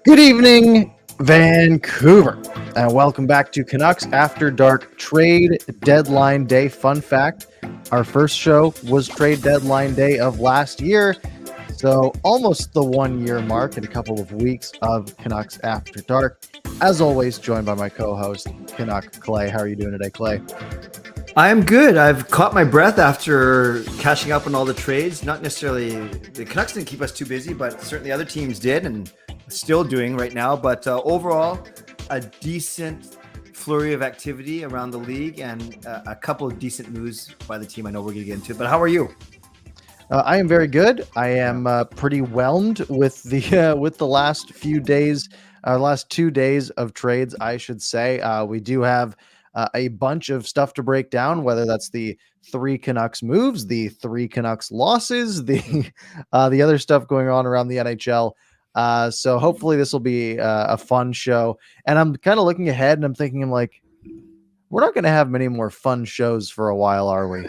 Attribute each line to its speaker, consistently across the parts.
Speaker 1: Good evening, Vancouver, and welcome back to Canucks After Dark Trade Deadline Day. Fun fact, our first show was Trade Deadline Day of last year, so almost the 1 year mark in a couple of weeks of Canucks After Dark. As always, joined by my co-host, Canuck Clay. How are you doing today, Clay?
Speaker 2: I am good. I've caught my breath after catching up on all the trades. Not necessarily the Canucks didn't keep us too busy, but certainly other teams did and still doing right now. But overall, a decent flurry of activity around the league and a couple of decent moves by the team. I know we're going to get into it, but how are you?
Speaker 1: I am very good. I am pretty whelmed with the last few days, last 2 days of trades, I should say. We do have a bunch of stuff to break down, whether that's the 3 Canucks moves, the 3 Canucks losses, the other stuff going on around the NHL. So hopefully this will be a fun show. And I'm kind of looking ahead and I'm thinking, I'm like, we're not going to have many more fun shows for a while, are we?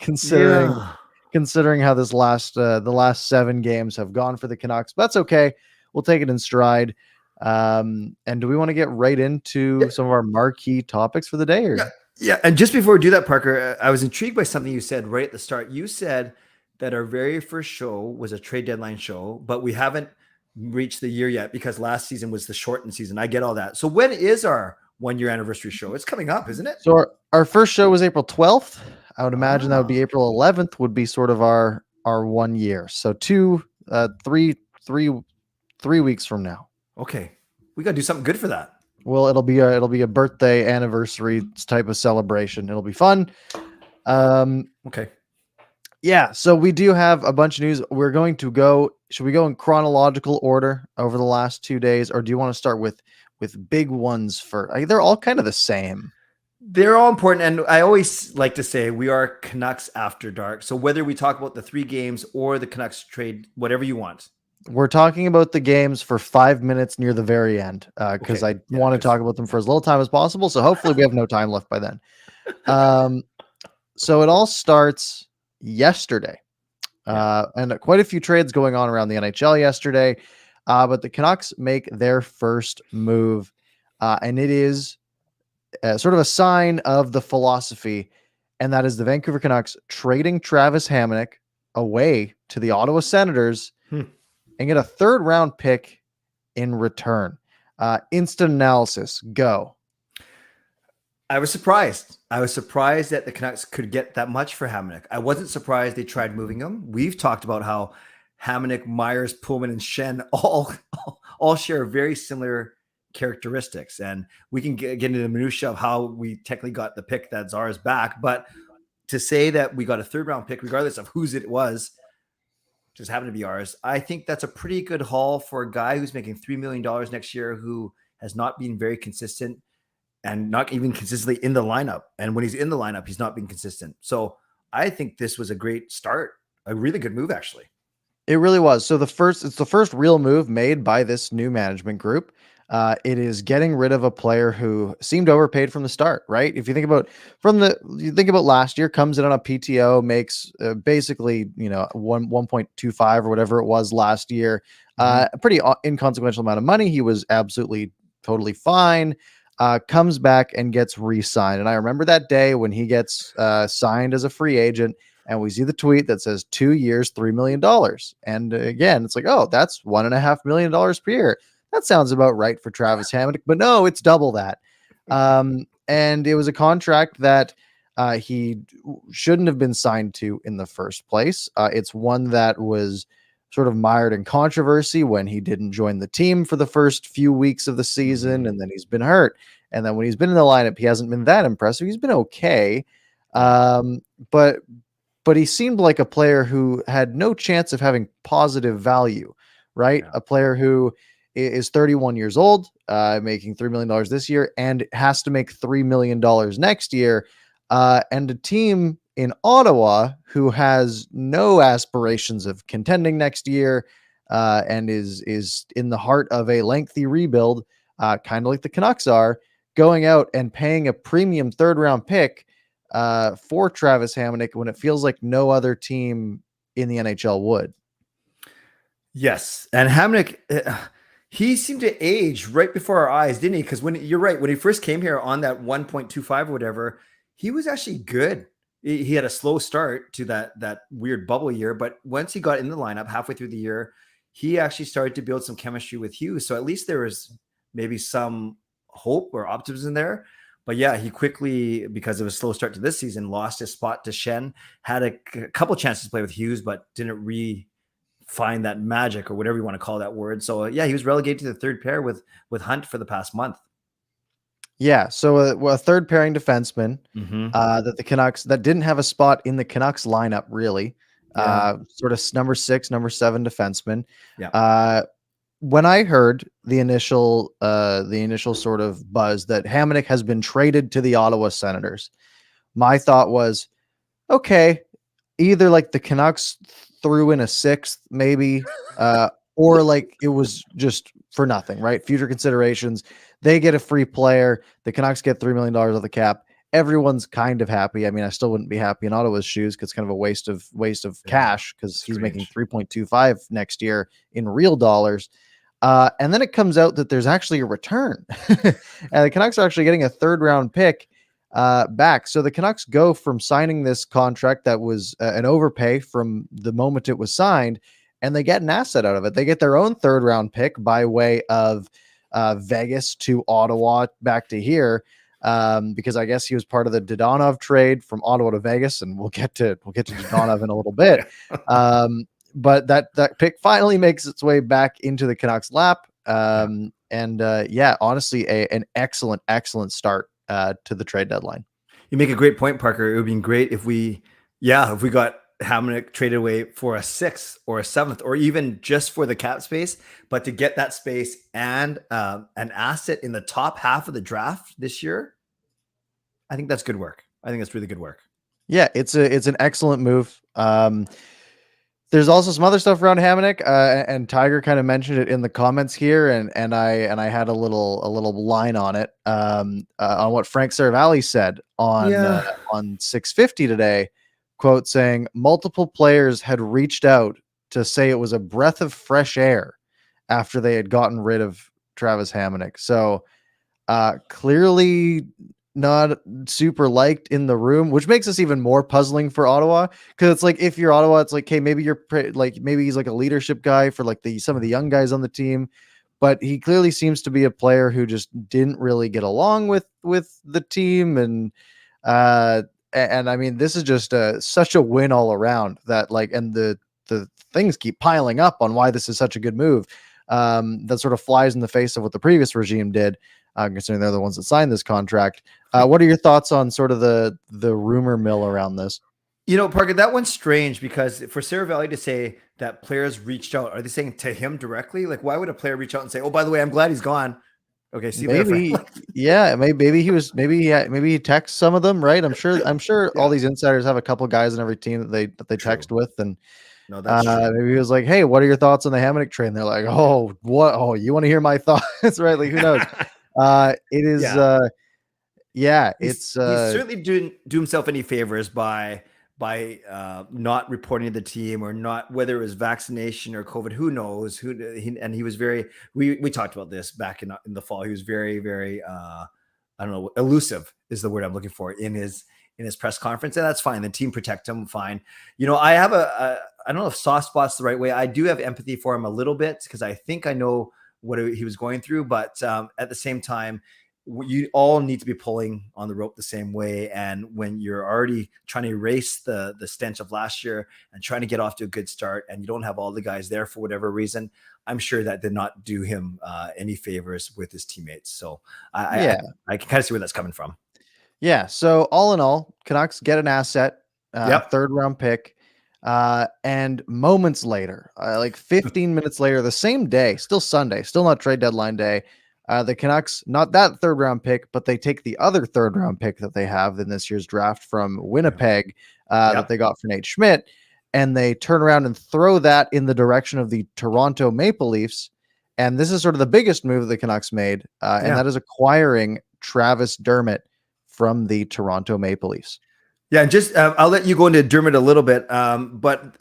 Speaker 1: Considering how this the last 7 games have gone for the Canucks. But that's okay. We'll take it in stride. And do we want to get right into some of our marquee topics for the day? Or?
Speaker 2: Yeah. And just before we do that, Parker, I was intrigued by something you said right at the start. You said that our very first show was a trade deadline show, but we haven't reached the year yet because last season was the shortened season. I get all that. So when is our 1 year anniversary show? It's coming up, isn't it?
Speaker 1: So our first show was April 12th. I would imagine that would be April 11th would be sort of our 1 year. So 3 weeks from now.
Speaker 2: Okay. We got to do something good for that.
Speaker 1: Well, it'll be a birthday anniversary type of celebration. It'll be fun.
Speaker 2: Okay.
Speaker 1: Yeah. So we do have a bunch of news. We're going to go. Should we go in chronological order over the last 2 days, or do you want to start with big ones for? They're all kind of the same.
Speaker 2: They're all important. And I always like to say we are Canucks After Dark. So whether we talk about the 3 games or the Canucks trade, whatever you want.
Speaker 1: We're talking about the games for 5 minutes near the very end because I want to talk about them for as little time as possible. So hopefully we have no time left by then. So it all starts yesterday and quite a few trades going on around the NHL yesterday. But the Canucks make their first move and it is sort of a sign of the philosophy. And that is the Vancouver Canucks trading Travis Hamonic away to the Ottawa Senators and get a 3rd round pick in return. Instant analysis, go.
Speaker 2: I was surprised. That the Canucks could get that much for Hamnick. I wasn't surprised they tried moving him. We've talked about how Hamnick, Myers, Pullman, and Shen all share very similar characteristics. And we can get into the minutia of how we technically got the pick that's ours back. But to say that we got a 3rd round pick, regardless of whose it was, just happened to be ours. I think that's a pretty good haul for a guy who's making $3 million next year, who has not been very consistent and not even consistently in the lineup. And when he's in the lineup, he's not being consistent. So I think this was a great start, a really good move, actually.
Speaker 1: It really was. So it's the first real move made by this new management group. It is getting rid of a player who seemed overpaid from the start, right? If you think about last year, comes in on a PTO, makes basically 1.25 or whatever it was last year, a pretty inconsequential amount of money. He was absolutely totally fine. Comes back and gets re-signed, and I remember that day when he gets signed as a free agent, and we see the tweet that says 2 years, $3 million, and again, it's like, oh, that's $1.5 million per year. That sounds about right for Travis Hamonic, but no, it's double that. And it was a contract that he shouldn't have been signed to in the first place. It's one that was sort of mired in controversy when he didn't join the team for the first few weeks of the season, and then he's been hurt. And then when he's been in the lineup, he hasn't been that impressive. He's been okay. But he seemed like a player who had no chance of having positive value, right? Yeah. A player who is 31 years old, making $3 million this year, and has to make $3 million next year. And a team in Ottawa who has no aspirations of contending next year, and is in the heart of a lengthy rebuild, kind of like the Canucks are, going out and paying a premium 3rd round pick for Travis Hamonic when it feels like no other team in the NHL would.
Speaker 2: Yes, and Hamnick, he seemed to age right before our eyes, didn't he? Because when you're right, when he first came here on that 1.25 or whatever, he was actually good. He had a slow start to that weird bubble year, but once he got in the lineup halfway through the year, he actually started to build some chemistry with Hughes. So at least there was maybe some hope or optimism there. But yeah, he quickly, because of a slow start to this season, lost his spot to Shen. Had a couple chances to play with Hughes, but didn't find that magic or whatever you want to call that word. So yeah, he was relegated to the third pair with Hunt for the past month.
Speaker 1: Yeah, so a third pairing defenseman
Speaker 2: Mm-hmm.
Speaker 1: that the Canucks that didn't have a spot in the Canucks lineup really.
Speaker 2: Yeah.
Speaker 1: Sort of number 6, number 7 defenseman.
Speaker 2: Yeah.
Speaker 1: When I heard the initial sort of buzz that Hamonic has been traded to the Ottawa Senators, my thought was, okay, either like the Canucks threw in a sixth, maybe, or like it was just for nothing, right? Future considerations. They get a free player. The Canucks get $3 million of the cap. Everyone's kind of happy. I mean, I still wouldn't be happy in Ottawa's shoes because it's kind of a waste of cash because he's making 3.25 next year in real dollars. And then it comes out that there's actually a return, and the Canucks are actually getting a third round pick back. So the Canucks go from signing this contract that was an overpay from the moment it was signed, and they get an asset out of it. They get their own third round pick by way of Vegas to Ottawa back to here. Because I guess he was part of the Dadnov trade from Ottawa to Vegas, and we'll get to Dadnov in a little bit. But that pick finally makes its way back into the Canucks lap. Yeah, honestly, an excellent start to the trade deadline.
Speaker 2: You make a great point, Parker. It would be great if we got Hamnick traded away for a sixth or a seventh, or even just for the cap space, but to get that space and an asset in the top half of the draft this year, I think that's good work. I think that's really good work.
Speaker 1: Yeah, it's an excellent move. There's also some other stuff around Hamonic, and Tiger kind of mentioned it in the comments here, and I had a little line on it, on what Frank Saravalli said on 650 today, quote saying multiple players had reached out to say it was a breath of fresh air after they had gotten rid of Travis Hamonic. So clearly not super liked in the room, which makes this even more puzzling for Ottawa. Because it's like, if you're Ottawa, it's like, hey, maybe maybe he's like a leadership guy for like some of the young guys on the team, but he clearly seems to be a player who just didn't really get along with the team. And I mean, this is just such a win all around that and the things keep piling up on why this is such a good move. That sort of flies in the face of what the previous regime did. Considering they're the ones that signed this contract. What are your thoughts on sort of the rumor mill around this?
Speaker 2: You know, Parker, that one's strange because for Saravalli to say that players reached out, are they saying to him directly? Like, why would a player reach out and say, "Oh, by the way, I'm glad he's gone"? Okay, see,
Speaker 1: maybe, yeah, maybe he texts some of them, right? I'm sure all these insiders have a couple guys in every team that they text with, and
Speaker 2: no, that's
Speaker 1: maybe he was like, "Hey, what are your thoughts on the Hamonic trade?" And they're like, "Oh, what? Oh, you want to hear my thoughts?" Right? Like, who knows? It is, he
Speaker 2: certainly didn't do himself any favors by not reporting to the team, or not, whether it was vaccination or COVID, who knows and he was very, we talked about this back in the fall. He was very, very, I don't know, elusive is the word I'm looking for in his press conference. And that's fine. The team protect him. Fine. You know, I have I don't know if soft spot's the right way. I do have empathy for him a little bit because I think I know what he was going through, but at the same time, you all need to be pulling on the rope the same way. And when you're already trying to erase the stench of last year and trying to get off to a good start, and you don't have all the guys there for whatever reason, I'm sure that did not do him any favors with his teammates. So I can kind of see where that's coming from.
Speaker 1: Yeah. So all in all, Canucks get an asset, third round pick. And moments later, like 15 minutes later, the same day, still Sunday, still not trade deadline day, the Canucks, not that third round pick, but they take the other third round pick that they have in this year's draft from Winnipeg, that they got for Nate Schmidt, and they turn around and throw that in the direction of the Toronto Maple Leafs. And this is sort of the biggest move the Canucks made, and that is acquiring Travis Dermott from the Toronto Maple Leafs.
Speaker 2: Yeah, and just I'll let you go into Dermot a little bit, but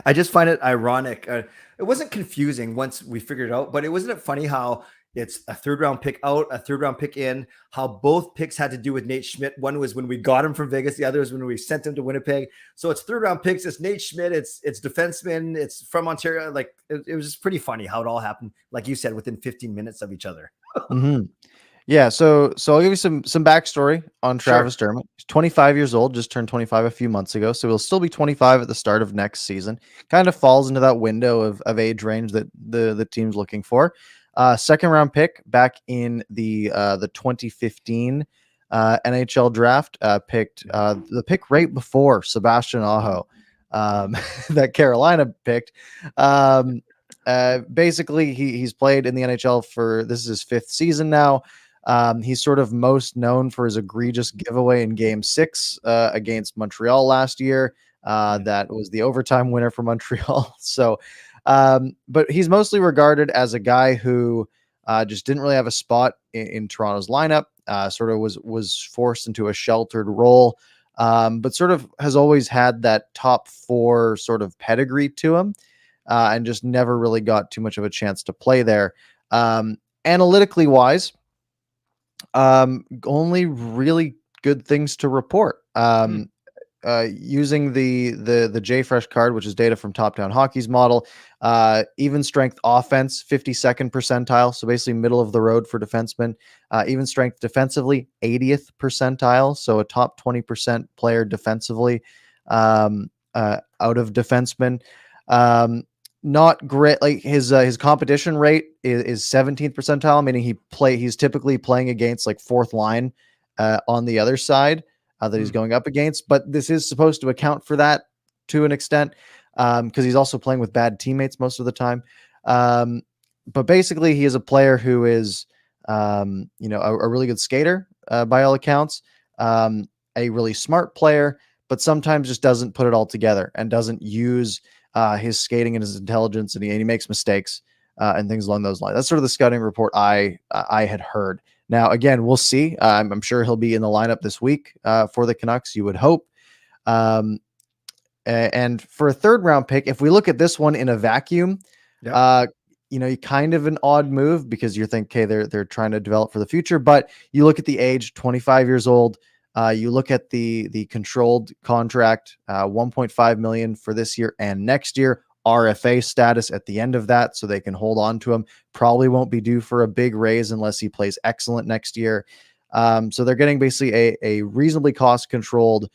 Speaker 2: I just find it ironic. It wasn't confusing once we figured it out, but wasn't it funny how it's a third round pick out, a third round pick in, how both picks had to do with Nate Schmidt. One was when we got him from Vegas, the other was when we sent him to Winnipeg. So it's third round picks, it's Nate Schmidt, it's defenseman, it's from Ontario. Like it was just pretty funny how it all happened, like you said, within 15 minutes of each other.
Speaker 1: Mm-hmm. Yeah, so I'll give you some backstory on Travis
Speaker 2: Sure.
Speaker 1: Dermott. He's 25 years old, just turned 25 a few months ago, so he'll still be 25 at the start of next season. Kind of falls into that window of age range that the team's looking for. Second round pick back in the 2015 NHL draft, picked the pick right before Sebastian Aho, that Carolina picked. Basically, he's played in the NHL for this is his 5th season now. He's sort of most known for his egregious giveaway in Game 6 against Montreal last year. That was the overtime winner for Montreal. So, but he's mostly regarded as a guy who just didn't really have a spot in Toronto's lineup. Sort of was forced into a sheltered role, but sort of has always had that top 4 sort of pedigree to him, and just never really got too much of a chance to play there. Analytically wise, only really good things to report. Using the JFresh card, which is data from Top Down Hockey's model, even strength offense, 52nd percentile, so basically middle of the road for defensemen. Even strength defensively, 80th percentile, so a top 20% player defensively, out of defensemen. Not great. Like his competition rate is 17th percentile, meaning he's typically playing against like 4th line on the other side that he's going up against. But this is supposed to account for that to an extent, because he's also playing with bad teammates most of the time. But basically, he is a player who is a really good skater by all accounts, a really smart player, but sometimes just doesn't put it all together and doesn't use his skating and his intelligence, and he makes mistakes and things along those lines. That's sort of the scouting report I had heard. Now, again, we'll see. I'm sure he'll be in the lineup this week for the Canucks, you would hope. And for a third round pick, if we look at this one in a vacuum, you kind of an odd move because you think, okay, they're trying to develop for the future. But you look at the age, 25 years old. You look at the controlled contract, 1.5 million for this year and next year, RFA status at the end of that, so they can hold on to him. Probably won't be due for a big raise unless he plays excellent next year. So they're getting basically a reasonably cost controlled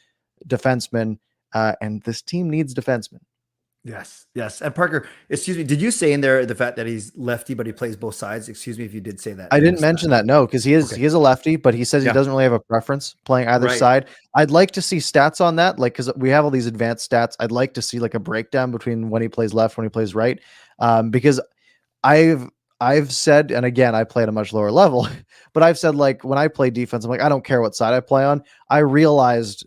Speaker 1: defenseman, and this team needs defensemen.
Speaker 2: Yes. And Parker, excuse me, did you say in there the fact that he's lefty, but he plays both sides? Excuse me if you did say that.
Speaker 1: I didn't mention that, no, because he is a lefty, but he says he doesn't really have a preference playing either side. I'd like to see stats on that, like, because we have all these advanced stats. I'd like to see like a breakdown between when he plays left, when he plays right, because I've said, and again, I play at a much lower level, but I've said, like, when I play defense, I'm like, I don't care what side I play on. I realized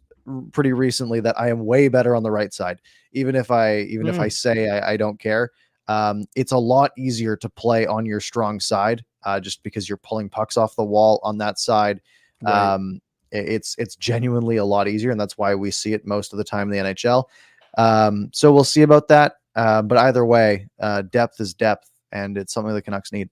Speaker 1: pretty recently that I am way better on the right side. Even if I say I don't care, it's a lot easier to play on your strong side, just because you're pulling pucks off the wall on that side. Right. It's genuinely a lot easier, and that's why we see it most of the time in the NHL. So we'll see about that. But either way, depth is depth, and it's something the Canucks need.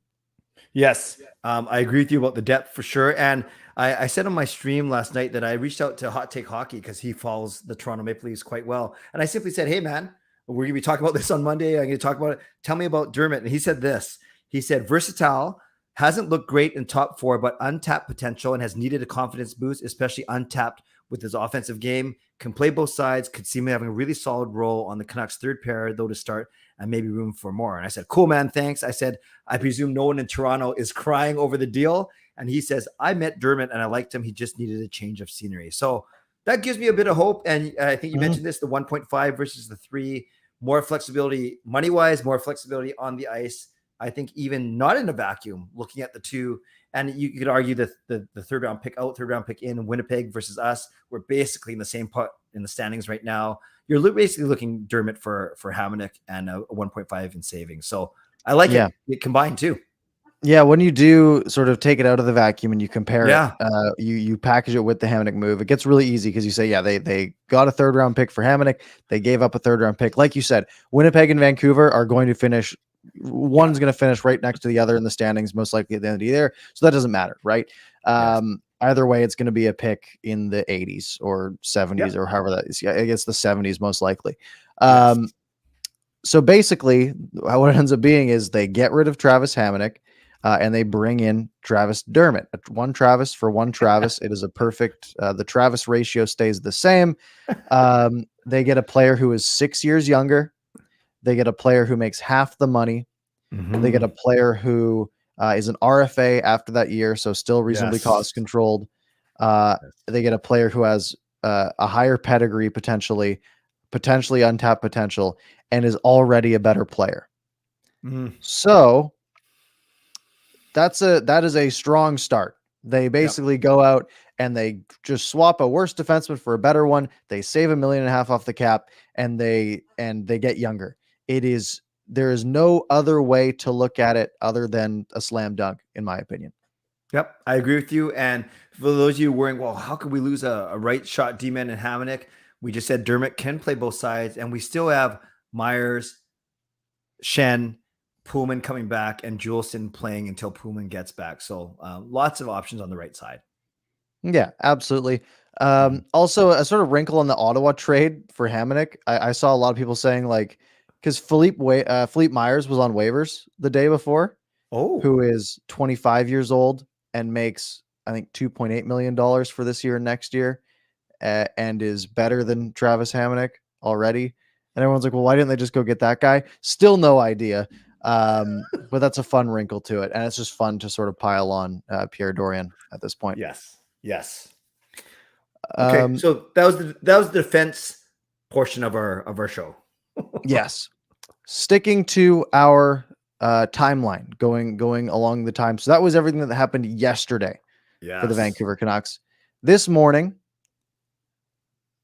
Speaker 2: Yes, I agree with you about the depth for sure. And I said on my stream last night that I reached out to Hot Take Hockey because he follows the Toronto Maple Leafs quite well. And I simply said, hey, man, we're going to be talking about this on Monday. I'm going to talk about it. Tell me about Dermott. And he said this. He said, versatile, hasn't looked great in top 4, but untapped potential and has needed a confidence boost, especially untapped with his offensive game. Can play both sides, could seem having a really solid role on the Canucks' third pair, though, to start, and maybe room for more. And I said, cool, man, thanks. I said, I presume no one in Toronto is crying over the deal. And he says, I met Dermott and I liked him. He just needed a change of scenery. So that gives me a bit of hope. And I think you mentioned this, the 1.5 versus the 3, more flexibility money-wise, more flexibility on the ice. I think even not in a vacuum, looking at the two, and you could argue that the third round pick out, third round pick in Winnipeg versus us, we're basically in the same pot in the standings right now. You're basically looking Dermott for Hamonic and a 1.5 in savings. So I like it combined too.
Speaker 1: Yeah, when you do sort of take it out of the vacuum and you compare it,
Speaker 2: Yeah.
Speaker 1: you package it with the Hamnick move, it gets really easy because you say, yeah, they got a third round pick for Hamnick, they gave up a third round pick. Like you said, Winnipeg and Vancouver are going to finish.
Speaker 2: Yeah.
Speaker 1: One's going to finish right next to the other in the standings, most likely at the end of the year. So that doesn't matter, right?
Speaker 2: Yes.
Speaker 1: Either way, it's going to be a pick in the 80s or 70s
Speaker 2: Yep.
Speaker 1: or however that is. Yeah, I guess the 70s most likely.
Speaker 2: Yes.
Speaker 1: So basically, what it ends up being is they get rid of Travis Hamonic, and they bring in Travis Dermott. One Travis for one Travis. It is a perfect. The Travis ratio stays the same. They get a player who is 6 years younger. They get a player who makes half the money. They get a
Speaker 2: Mhm.
Speaker 1: player who is an RFA after that year, so still reasonably
Speaker 2: Yes.
Speaker 1: cost controlled. They get a player who has a higher pedigree, potentially untapped potential, and is already a better player.
Speaker 2: Mm.
Speaker 1: So that is a strong start. They
Speaker 2: Yep.
Speaker 1: basically go out and they just swap a worse defenseman for a better one. They save $1.5 million off the cap, and they get younger. There is no other way to look at it other than a slam dunk, in my opinion.
Speaker 2: Yep, I agree with you. And for those of you worrying, well, how could we lose a right shot D-man in Hamonic? We just said Dermot can play both sides, and we still have Myers, Shen, Pullman coming back, and Juleson playing until Pullman gets back. So lots of options on the right side.
Speaker 1: Yeah, absolutely.
Speaker 2: Mhm.
Speaker 1: Also, a sort of wrinkle on the Ottawa trade for Hamonic. I saw a lot of people saying like, because Philippe Myers was on waivers the day before,
Speaker 2: Oh,
Speaker 1: who is 25 years old and makes, I think, $2.8 million for this year and next year, and is better than Travis Hamonic already. And everyone's like, well, why didn't they just go get that guy? Still no idea. But that's a fun wrinkle to it. And it's just fun to sort of pile on Pierre Dorian at this point.
Speaker 2: yes, yes. Okay,
Speaker 1: Um,
Speaker 2: so that was the defense portion of our show.
Speaker 1: yes. Sticking to our timeline, going along the time. So that was everything that happened yesterday for the
Speaker 2: Yes.
Speaker 1: Vancouver Canucks. This morning,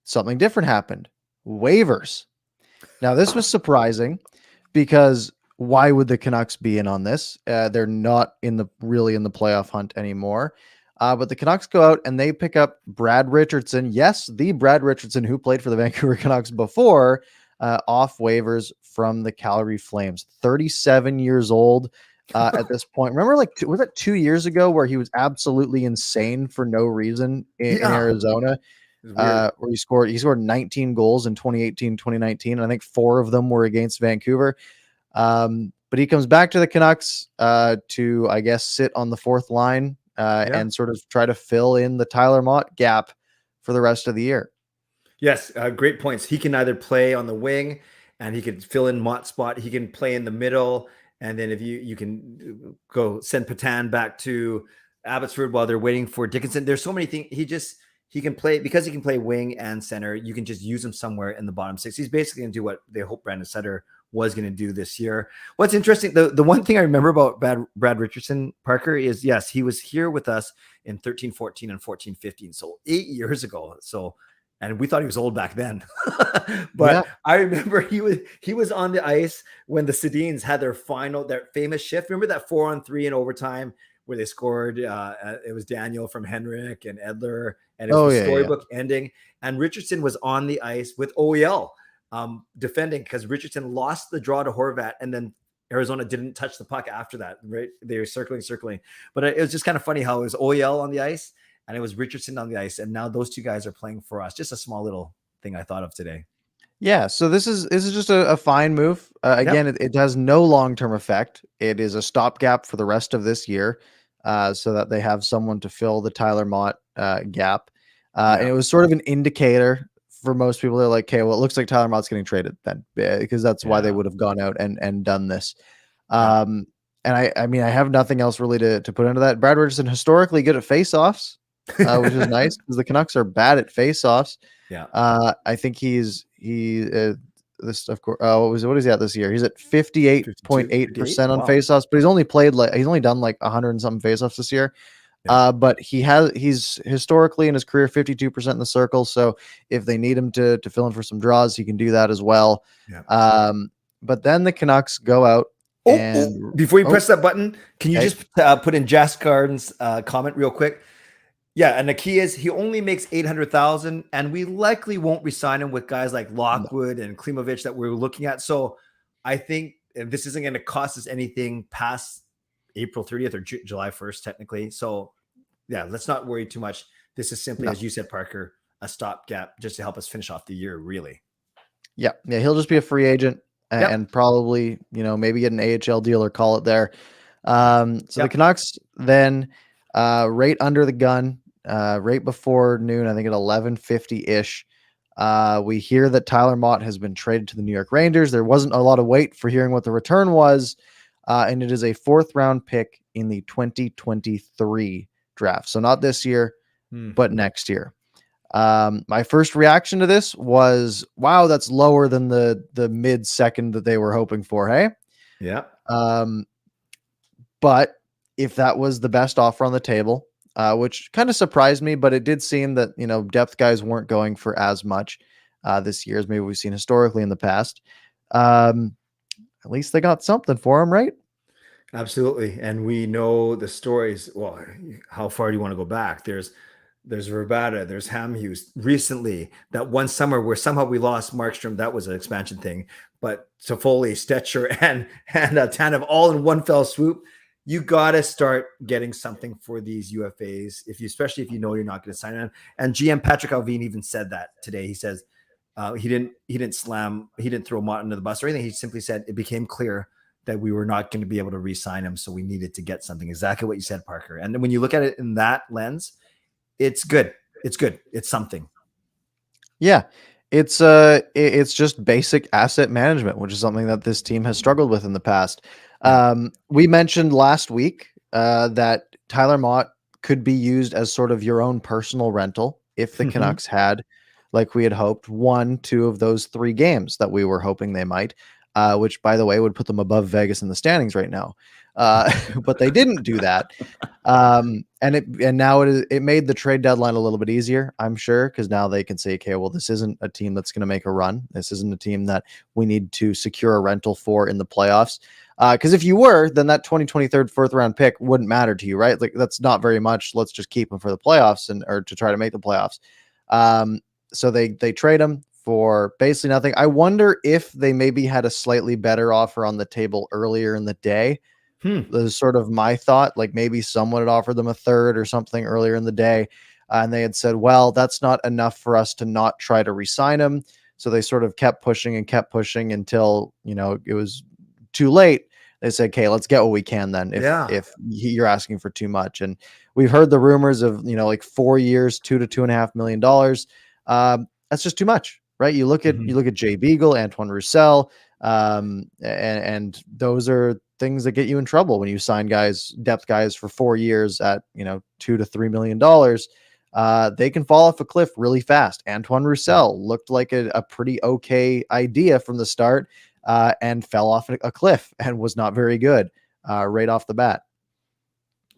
Speaker 1: something different happened. Waivers. Now, this was surprising because why would the Canucks be in on this? They're not really in the playoff hunt anymore. But the Canucks go out and they pick up Brad Richardson. Yes, the Brad Richardson who played for the Vancouver Canucks before, off waivers from the Calgary Flames. 37 years old at this point. Remember, like, was that 2 years ago where he was absolutely insane for no reason in
Speaker 2: Yeah,
Speaker 1: Arizona?
Speaker 2: it's weird.
Speaker 1: Where he scored 19 goals in 2018, 2019. And I think 4 of them were against Vancouver. But he comes back to the Canucks to, I guess, sit on the fourth line
Speaker 2: Yeah.
Speaker 1: and sort of try to fill in the Tyler Mott gap for the rest of the year.
Speaker 2: Yes, great points. He can either play on the wing and he could fill in Mott's spot. He can play in the middle. And then if you can go send Patan back to Abbotsford while they're waiting for Dickinson. There's so many things. He can play because he can play wing and center. You can just use him somewhere in the bottom six. He's basically going to do what they hope Brandon Sutter was going to do this year. What's interesting, the one thing I remember about Brad Richardson, Parker, is yes, he was here with us in 13-14 and 14-15. So 8 years ago. So and we thought he was old back then.
Speaker 1: Yeah.
Speaker 2: But I remember he was on the ice when the Sedins had their famous shift. Remember that 4-on-3 in overtime where they scored? It was Daniel from Henrik and Edler, and it was
Speaker 1: Oh,
Speaker 2: the
Speaker 1: yeah. Yeah.
Speaker 2: storybook ending. And Richardson was on the ice with OEL defending because Richardson lost the draw to Horvat, and then Arizona didn't touch the puck after that. Right? They were circling. But it was just kind of funny how it was OEL on the ice and it was Richardson on the ice, and now those two guys are playing for us. Just a small little thing I thought of today.
Speaker 1: Yeah, so this is just a fine move. Again,
Speaker 2: Yep.
Speaker 1: it has no long-term effect. It is a stopgap for the rest of this year, so that they have someone to fill the Tyler Mott gap. And
Speaker 2: Yeah.
Speaker 1: it was sort of an indicator for most people. They're like, okay, well, it looks like Tyler Mott's getting traded then, because that's why they
Speaker 2: Yeah.
Speaker 1: would have gone out and done this.
Speaker 2: Yeah.
Speaker 1: And I mean, I have nothing else really to put into that. Brad Richardson historically good at faceoffs, which is nice because the Canucks are bad at faceoffs.
Speaker 2: Yeah.
Speaker 1: I think this of course. What is he at this year? He's at 58.8% on
Speaker 2: Wow.
Speaker 1: faceoffs, but he's only done like 100 and something faceoffs this year.
Speaker 2: Yeah.
Speaker 1: But he's historically in his career 52% in the circle. So if they need him to fill in for some draws, he can do that as well.
Speaker 2: Yeah.
Speaker 1: But then the Canucks go out
Speaker 2: Before you press that button, can you
Speaker 1: okay.
Speaker 2: just put in Jess Garden's comment real quick? Yeah, and the key is he only makes 800,000, and we likely won't resign him with guys like Lockwood and Klimovich that we're looking at. So I think this isn't going to cost us anything past April 30th or July 1st, technically. So yeah, let's not worry too much. This is simply, as you said, Parker, a stopgap just to help us finish off the year, really.
Speaker 1: Yeah, he'll just be a free agent and probably, maybe get an AHL deal or call it there. So the Canucks then right under the gun, right before noon, I think at 11:50-ish, we hear that Tyler Mott has been traded to the New York Rangers. There wasn't a lot of wait for hearing what the return was, and it is a 4th-round pick in the 2023 draft. So not this year, but next year. My first reaction to this was, wow, that's lower than the mid-second that they were hoping for. Hey.
Speaker 2: Yeah.
Speaker 1: But if that was the best offer on the table, which kind of surprised me, but it did seem that, depth guys weren't going for as much this year as maybe we've seen historically in the past. At least they got something for him, right?
Speaker 2: Absolutely. And we know the stories. Well, how far do you want to go back? There's Verbata, there's Hamhughes. Recently, that one summer where somehow we lost Markstrom, that was an expansion thing. But Toffoli, Stetcher, and Tanev all in one fell swoop. You got to start getting something for these UFAs, especially if you know you're not going to sign them. And GM Patrick Alvin even said that today. He says he didn't throw Mott under the bus or anything. He simply said it became clear that we were not going to be able to re-sign him, so we needed to get something. Exactly what you said, Parker. And then when you look at it in that lens, it's good. It's good. It's something.
Speaker 1: Yeah. It's just basic asset management, which is something that this team has struggled with in the past. We mentioned last week that Tyler Mott could be used as sort of your own personal rental if the Canucks had, like we had hoped, 1-2 of those 3 games that we were hoping they might, which, by the way, would put them above Vegas in the standings right now. But they didn't do that. And now it made the trade deadline a little bit easier, I'm sure, because now they can say, okay, well, this isn't a team that's going to make a run. This isn't a team that we need to secure a rental for in the playoffs. Because if you were, then that 2023 4th-round pick wouldn't matter to you, right? Like, that's not very much. Let's just keep him for the playoffs or to try to make the playoffs. So they trade him for basically nothing. I wonder if they maybe had a slightly better offer on the table earlier in the day. That was sort of my thought. Like maybe someone had offered them a 3rd or something earlier in the day, and they had said, well, that's not enough for us to not try to re-sign him. So they sort of kept pushing until, it was too late. They said, okay, let's get what we can then if you're asking for too much. And we've heard the rumors of, like 4 years, $2 to $2.5 million. That's just too much, right? You look at Jay Beagle, Antoine Roussel, and those are things that get you in trouble when you sign depth guys for 4 years at, $2 to $3 million. They can fall off a cliff really fast. Antoine Roussel looked like a pretty okay idea from the start, and fell off a cliff and was not very good right off the bat.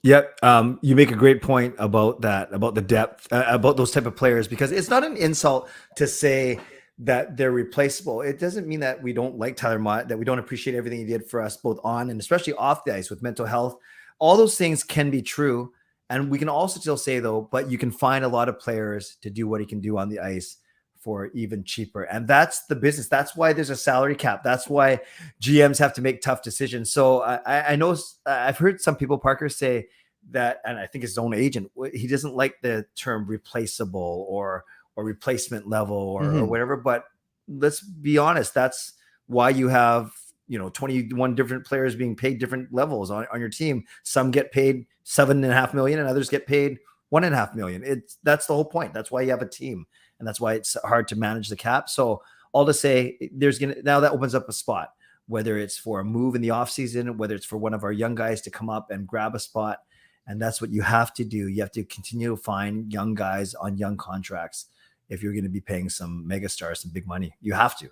Speaker 2: Yep. You make a great point about that, about the depth, about those type of players, because it's not an insult to say that they're replaceable. It doesn't mean that we don't like Tyler Mott, that we don't appreciate everything he did for us, both on and especially off the ice with mental health. All those things can be true. And we can also still say, though, but you can find a lot of players to do what he can do on the ice for even cheaper. And that's the business. That's why there's a salary cap. That's why GMs have to make tough decisions. So I know I've heard some people, Parker, say that, and I think his own agent, he doesn't like the term replaceable or replacement level or whatever. But let's be honest, that's why you have 21 different players being paid different levels on your team. Some get paid $7.5 million and others get paid $1.5 million. That's the whole point. That's why you have a team, and that's why it's hard to manage the cap. So all to say, now that opens up a spot, whether it's for a move in the offseason, whether it's for one of our young guys to come up and grab a spot. And that's what you have to do. You have to continue to find young guys on young contracts if you're going to be paying some megastars some big money. You have to.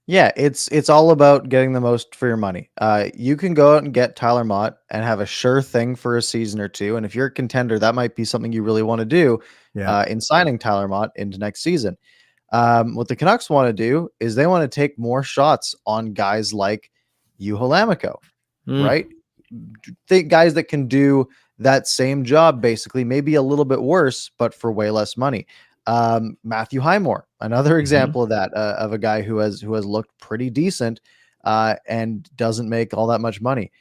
Speaker 1: Yeah, it's all about getting the most for your money. You can go out and get Tyler Mott and have a sure thing for a season or two. And if you're a contender, that might be something you really want to do in signing Tyler Mott into next season. What the Canucks want to do is they want to take more shots on guys like Juho Lammikko. right? Think guys that can do that same job, basically, maybe a little bit worse, but for way less money. Matthew Highmore, another example of that, of a guy who has looked pretty decent and doesn't make all that much money.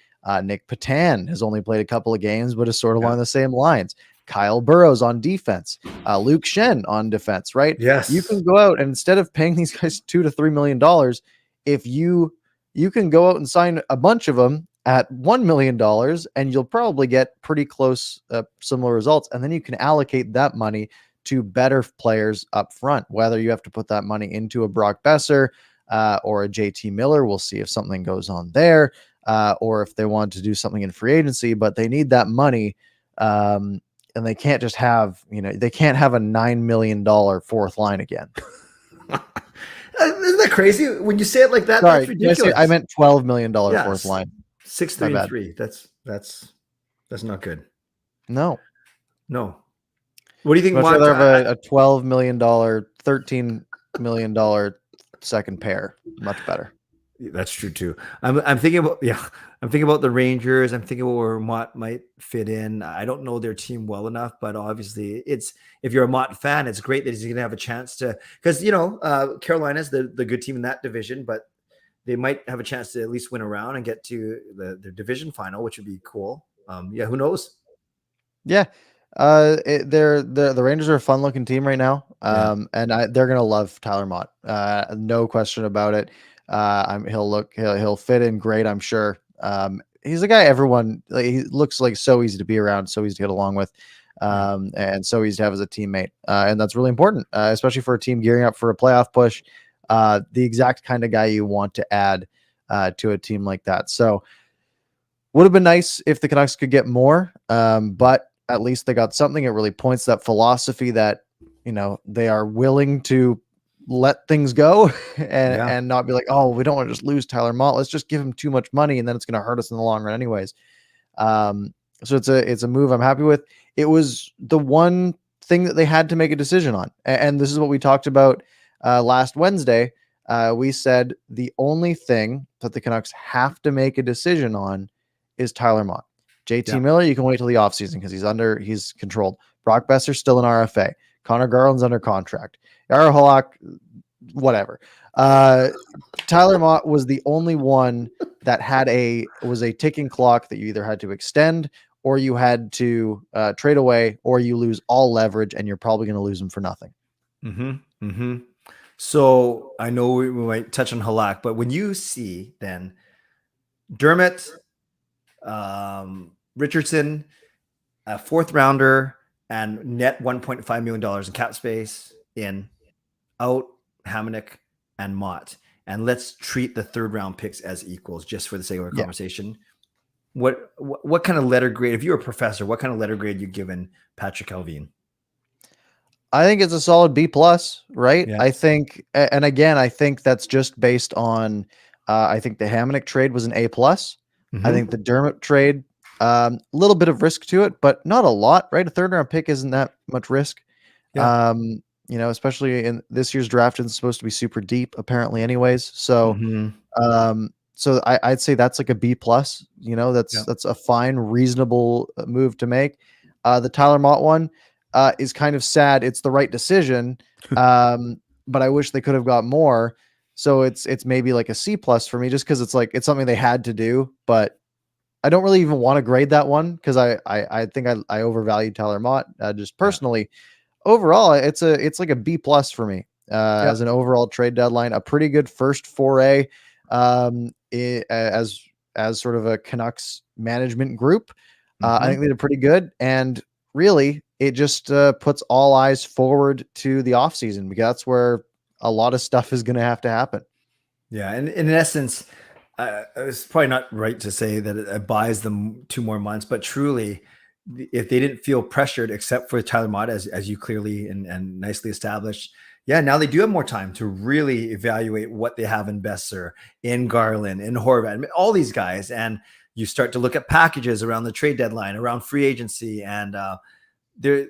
Speaker 1: Nick Patan has only played a couple of games, but is sort of along the same lines. Kyle Burrows on defense, Luke Shen on defense, right?
Speaker 2: Yes.
Speaker 1: You can go out and instead of paying these guys $2 to $3 million, if you can go out and sign a bunch of them at $1 million and you'll probably get pretty close, similar results. And then you can allocate that money to better players up front, whether you have to put that money into a Brock Besser or a JT Miller. We'll see if something goes on there or if they want to do something in free agency, but they need that money. And they can't just have, they can't have a $9 million fourth line again.
Speaker 2: Isn't that crazy? When you say it like that,
Speaker 1: Sorry,
Speaker 2: that's ridiculous.
Speaker 1: I meant $12 million fourth line.
Speaker 2: 6, 3, and 3. That's not good.
Speaker 1: No.
Speaker 2: What do you think?
Speaker 1: Much rather have a $12 million, $13 million second pair. Much better.
Speaker 2: That's true too. I'm thinking about the Rangers. I'm thinking about where Mott might fit in. I don't know their team well enough, but obviously if you're a Mott fan, it's great that he's going to have a chance to, because Carolina's the good team in that division, but they might have a chance to at least win a round and get to the division final, which would be cool. Who knows?
Speaker 1: Yeah. The Rangers are a fun looking team right now. And they're going to love Tyler Mott. No question about it. He'll fit in great, I'm sure. He's a guy he looks like so easy to be around, so easy to get along with, and so easy to have as a teammate. And that's really important, especially for a team gearing up for a playoff push. The exact kind of guy you want to add to a team like that. So would have been nice if the Canucks could get more, but at least they got something. It really points that philosophy that, they are willing to let things go and not be like, oh, we don't want to just lose Tyler Mott. Let's just give him too much money and then it's going to hurt us in the long run anyways. So it's a move I'm happy with. It was the one thing that they had to make a decision on. And this is what we talked about last Wednesday. We said the only thing that the Canucks have to make a decision on is Tyler Mott. JT Miller, you can wait till the offseason because he's controlled. Brock Besser's still an RFA. Connor Garland's under contract. Yara Halak, whatever. Tyler Mott was the only one that was a ticking clock that you either had to extend or you had to trade away, or you lose all leverage and you're probably going to lose them for nothing.
Speaker 2: So I know we might touch on Halak, but when you see then Dermott, Richardson, a fourth rounder, and net $1.5 million in cap space out Hamnick and Mott. And let's treat the third round picks as equals just for the sake of our conversation. What kind of letter grade, if you're a professor, what kind of letter grade you given Patrick Allvin?
Speaker 1: I think it's a solid B+, right?
Speaker 2: Yeah.
Speaker 1: I think, and again, I think that's just based on, I think the Hamnick trade was an A+. I think the Dermott trade, a little bit of risk to it, but not a lot, right? A third round pick isn't that much risk. Especially in this year's draft, it's supposed to be super deep apparently anyways. So, so I'd say that's like a B+, that's a fine, reasonable move to make. The Tyler Mott one is kind of sad. It's the right decision. But I wish they could have got more. So it's maybe like a C+ for me, just because it's something they had to do, but I don't really even want to grade that one because I think I overvalued Tyler Mott just personally. Overall, it's like a B+ for me as an overall trade deadline. A pretty good first foray as sort of a Canucks management group. I think they did pretty good, and really it just puts all eyes forward to the offseason because that's where a lot of stuff is going to have to happen. Yeah,
Speaker 2: and in essence, it's probably not right to say that it buys them 2 more months, but truly, if they didn't feel pressured, except for Tyler Mott, as you clearly and nicely established, now they do have more time to really evaluate what they have in Besser, in Garland, in Horvat, all these guys, and you start to look at packages around the trade deadline, around free agency, and the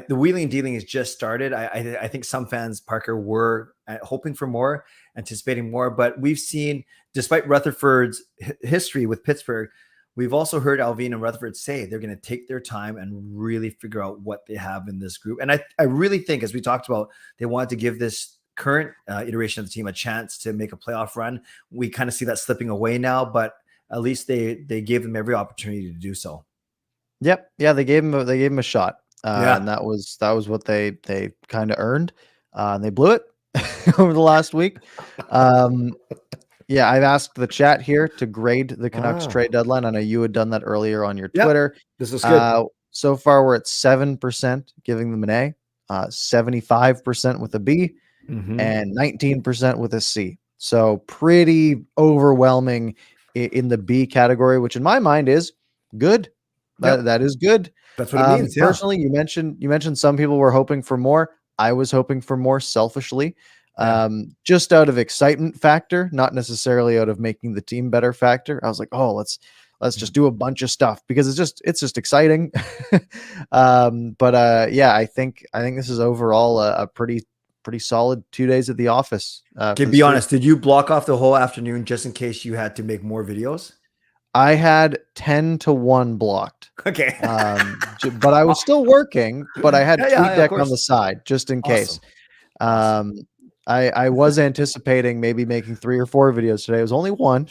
Speaker 2: wheeling and dealing has just started. I think some fans, Parker, were hoping for more, anticipating more, but we've seen despite Rutherford's history with Pittsburgh, we've also heard Alvin and Rutherford say they're going to take their time and really figure out what they have in this group. And I really think, as we talked about, they wanted to give this current iteration of the team a chance to make a playoff run. We kind of see that slipping away now, but at least they gave them every opportunity to do so.
Speaker 1: Yep. Yeah, they gave him a shot. And that was what they kind of earned. And they blew it over the last week. Yeah, I've asked the chat here to grade the Canucks trade deadline. I know you had done that earlier on your Twitter.
Speaker 2: This is good.
Speaker 1: So far, we're at 7% giving them an A, 75% with a B, and 19% with a C. So pretty overwhelming in the B category, which in my mind is good. That is good.
Speaker 2: That's what it means.
Speaker 1: Personally, you mentioned some people were hoping for more. I was hoping for more selfishly, just out of excitement factor, not necessarily out of making the team better factor. I was like, oh, let's just do a bunch of stuff because it's just exciting. Yeah, I think this is overall a pretty solid 2 days at the office.
Speaker 2: To be honest, did you block off the whole afternoon just in case you had to make more videos?
Speaker 1: I had 10 to 1 blocked.
Speaker 2: Okay.
Speaker 1: But I was still working, but I had TweetDeck on the side just in case. I was anticipating maybe making 3 or 4 videos today. It was only 1.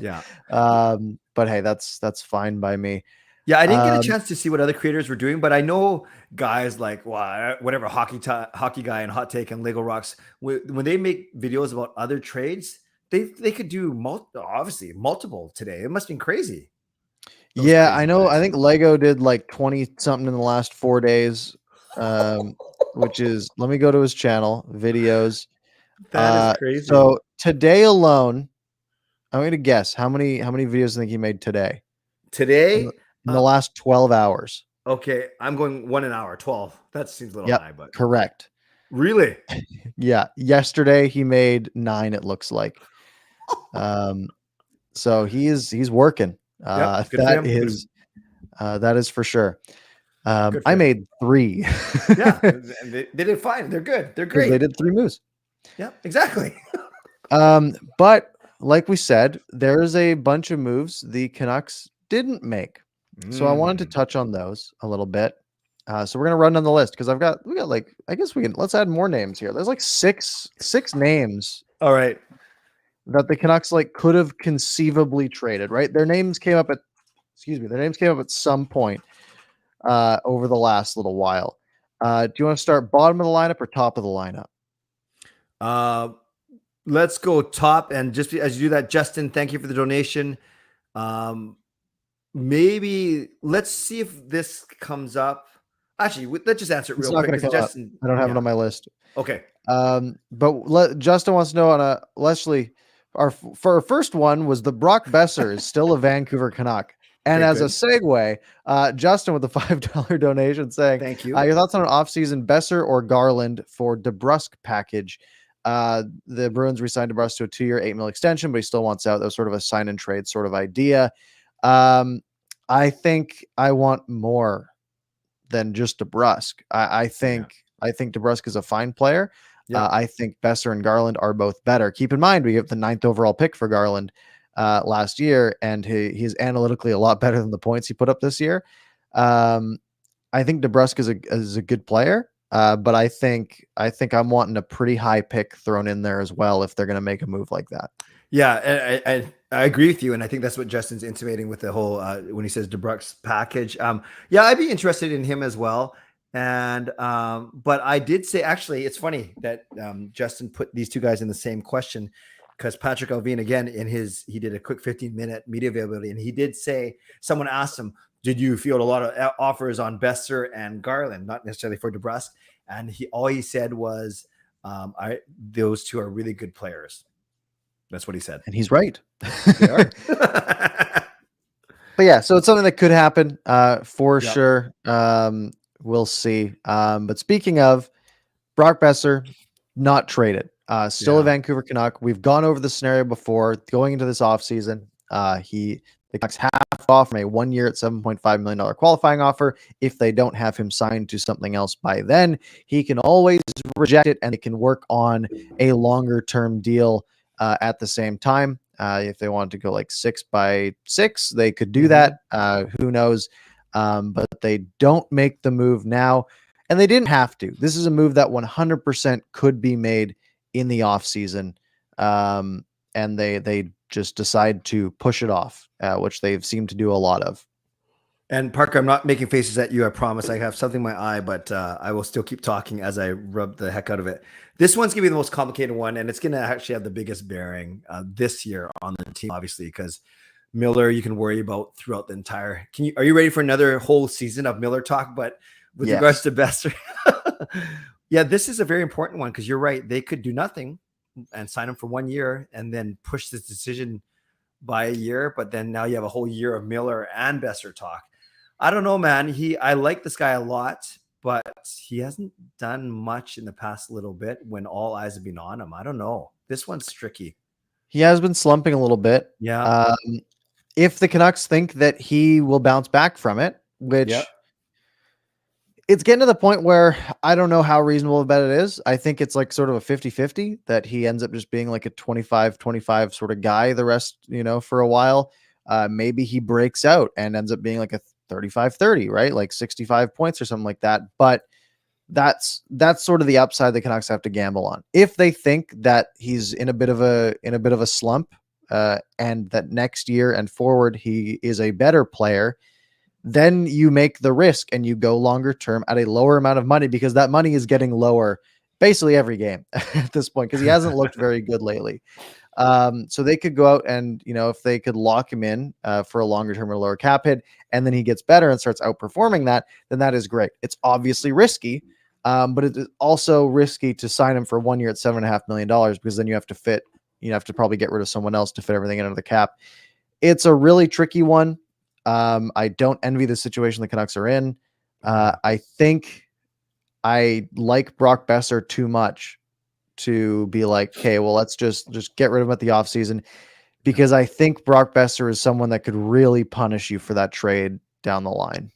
Speaker 2: Yeah.
Speaker 1: But hey, that's fine by me.
Speaker 2: Yeah, I didn't get a chance to see what other creators were doing, but I know guys like whatever hockey guy and Hot Take and Lego Rocks, when they make videos about other trades, they could do multiple today. It must have been crazy.
Speaker 1: Yeah, I know. Guys. I think Lego did like 20 something in the last 4 days, which is, let me go to his channel videos.
Speaker 2: That is crazy.
Speaker 1: So today alone, I'm going to guess how many videos I think he made today.
Speaker 2: Today?
Speaker 1: In the last 12 hours.
Speaker 2: Okay, I'm going 1 an hour, 12. That seems a little high, but
Speaker 1: correct.
Speaker 2: Really?
Speaker 1: Yeah. Yesterday he made 9, it looks like. So he's working. That is for sure. I made 3.
Speaker 2: Yeah, they did fine. They're good. They're great.
Speaker 1: They did 3 moves.
Speaker 2: Yeah, exactly.
Speaker 1: But like we said, there's a bunch of moves the Canucks didn't make. So I wanted to touch on those a little bit. So we're gonna run down the list because we got like, I guess let's add more names here. There's like six names.
Speaker 2: All right.
Speaker 1: That the Canucks like could have conceivably traded, right? Their names came up at some point over the last little while. Do you want to start bottom of the lineup or top of the lineup?
Speaker 2: Let's go top. And just as you do that, Justin, thank you for the donation. Maybe let's see if this comes up. Actually, let's just answer it real quick. Justin,
Speaker 1: I don't have it on my list.
Speaker 2: Okay.
Speaker 1: But Justin wants to know on Leslie. For our first one was the Brock Besser is still a Vancouver Canuck. And as a segue, Justin with the $5 donation saying,
Speaker 2: thank you.
Speaker 1: Your thoughts on an offseason Besser or Garland for DeBrusk package? The Bruins re-signed DeBrusk to a 2-year, $8 million extension, but he still wants out. That was sort of a sign and trade sort of idea. I think I want more than just DeBrusk. I think DeBrusk is a fine player. Yeah. I think Besser and Garland are both better. Keep in mind, we get the 9th overall pick for Garland last year, and he's analytically a lot better than the points he put up this year. I think DeBrusk is a good player, but I think I'm wanting a pretty high pick thrown in there as well if they're going to make a move like that.
Speaker 2: Yeah, I agree with you, and I think that's what Justin's intimating with the whole when he says DeBrusk's package. Yeah, I'd be interested in him as well. And but I did say, actually, it's funny that Justin put these two guys in the same question, because Patrick Alvin, again, he did a quick 15-minute media availability, and he did say, someone asked him, did you field a lot of offers on Besser and Garland, not necessarily for DeBrusk? And all he said was, those two are really good players. That's what he said.
Speaker 1: And he's right.
Speaker 2: They are.
Speaker 1: But yeah, so it's something that could happen for sure. We'll see. But speaking of Brock Besser, not traded. Still a Vancouver Canuck. We've gone over the scenario before. Going into this offseason, the Canucks half off from a 1-year at $7.5 million qualifying offer. If they don't have him signed to something else by then, he can always reject it, and they can work on a longer-term deal at the same time. If they wanted to go like 6x6, they could do that. Who knows? But they don't make the move now, and they didn't have to. This is a move that 100% could be made in the offseason. And they just decide to push it off, which they've seemed to do a lot of.
Speaker 2: And Parker, I'm not making faces at you. I promise. I have something in my eye, but I will still keep talking as I rub the heck out of it. This one's going to be the most complicated one, and it's going to actually have the biggest bearing this year on the team, obviously, because Miller you can worry about throughout the entire. Are you ready for another whole season of Miller talk? But with regards to Besser, yeah, this is a very important one because you're right. They could do nothing and sign him for 1 year and then push this decision by a year. But then now you have a whole year of Miller and Besser talk. I don't know, man. I like this guy a lot, but he hasn't done much in the past little bit when all eyes have been on him. I don't know. This one's tricky.
Speaker 1: He has been slumping a little bit.
Speaker 2: Yeah.
Speaker 1: If the Canucks think that he will bounce back from it, which it's getting to the point where I don't know how reasonable a bet it is. I think it's like sort of a 50-50 that he ends up just being like a 25-25 sort of guy the rest, for a while. Maybe he breaks out and ends up being like a 35-30, right? Like 65 points or something like that. But that's sort of the upside the Canucks have to gamble on. If they think that he's in a bit of a slump, and that next year and forward he is a better player, then you make the risk and you go longer term at a lower amount of money, because that money is getting lower basically every game at this point because he hasn't looked very good lately. So they could go out and, if they could lock him in for a longer term or lower cap hit, and then he gets better and starts outperforming that, then that is great. It's obviously risky, but it is also risky to sign him for 1 year at $7.5 million, because then you have to probably get rid of someone else to fit everything into the cap. It's a really tricky one. I don't envy the situation the Canucks are in. I think I like Brock Besser too much to be like, okay, well, let's just get rid of him at the offseason, because I think Brock Besser is someone that could really punish you for that trade down the line.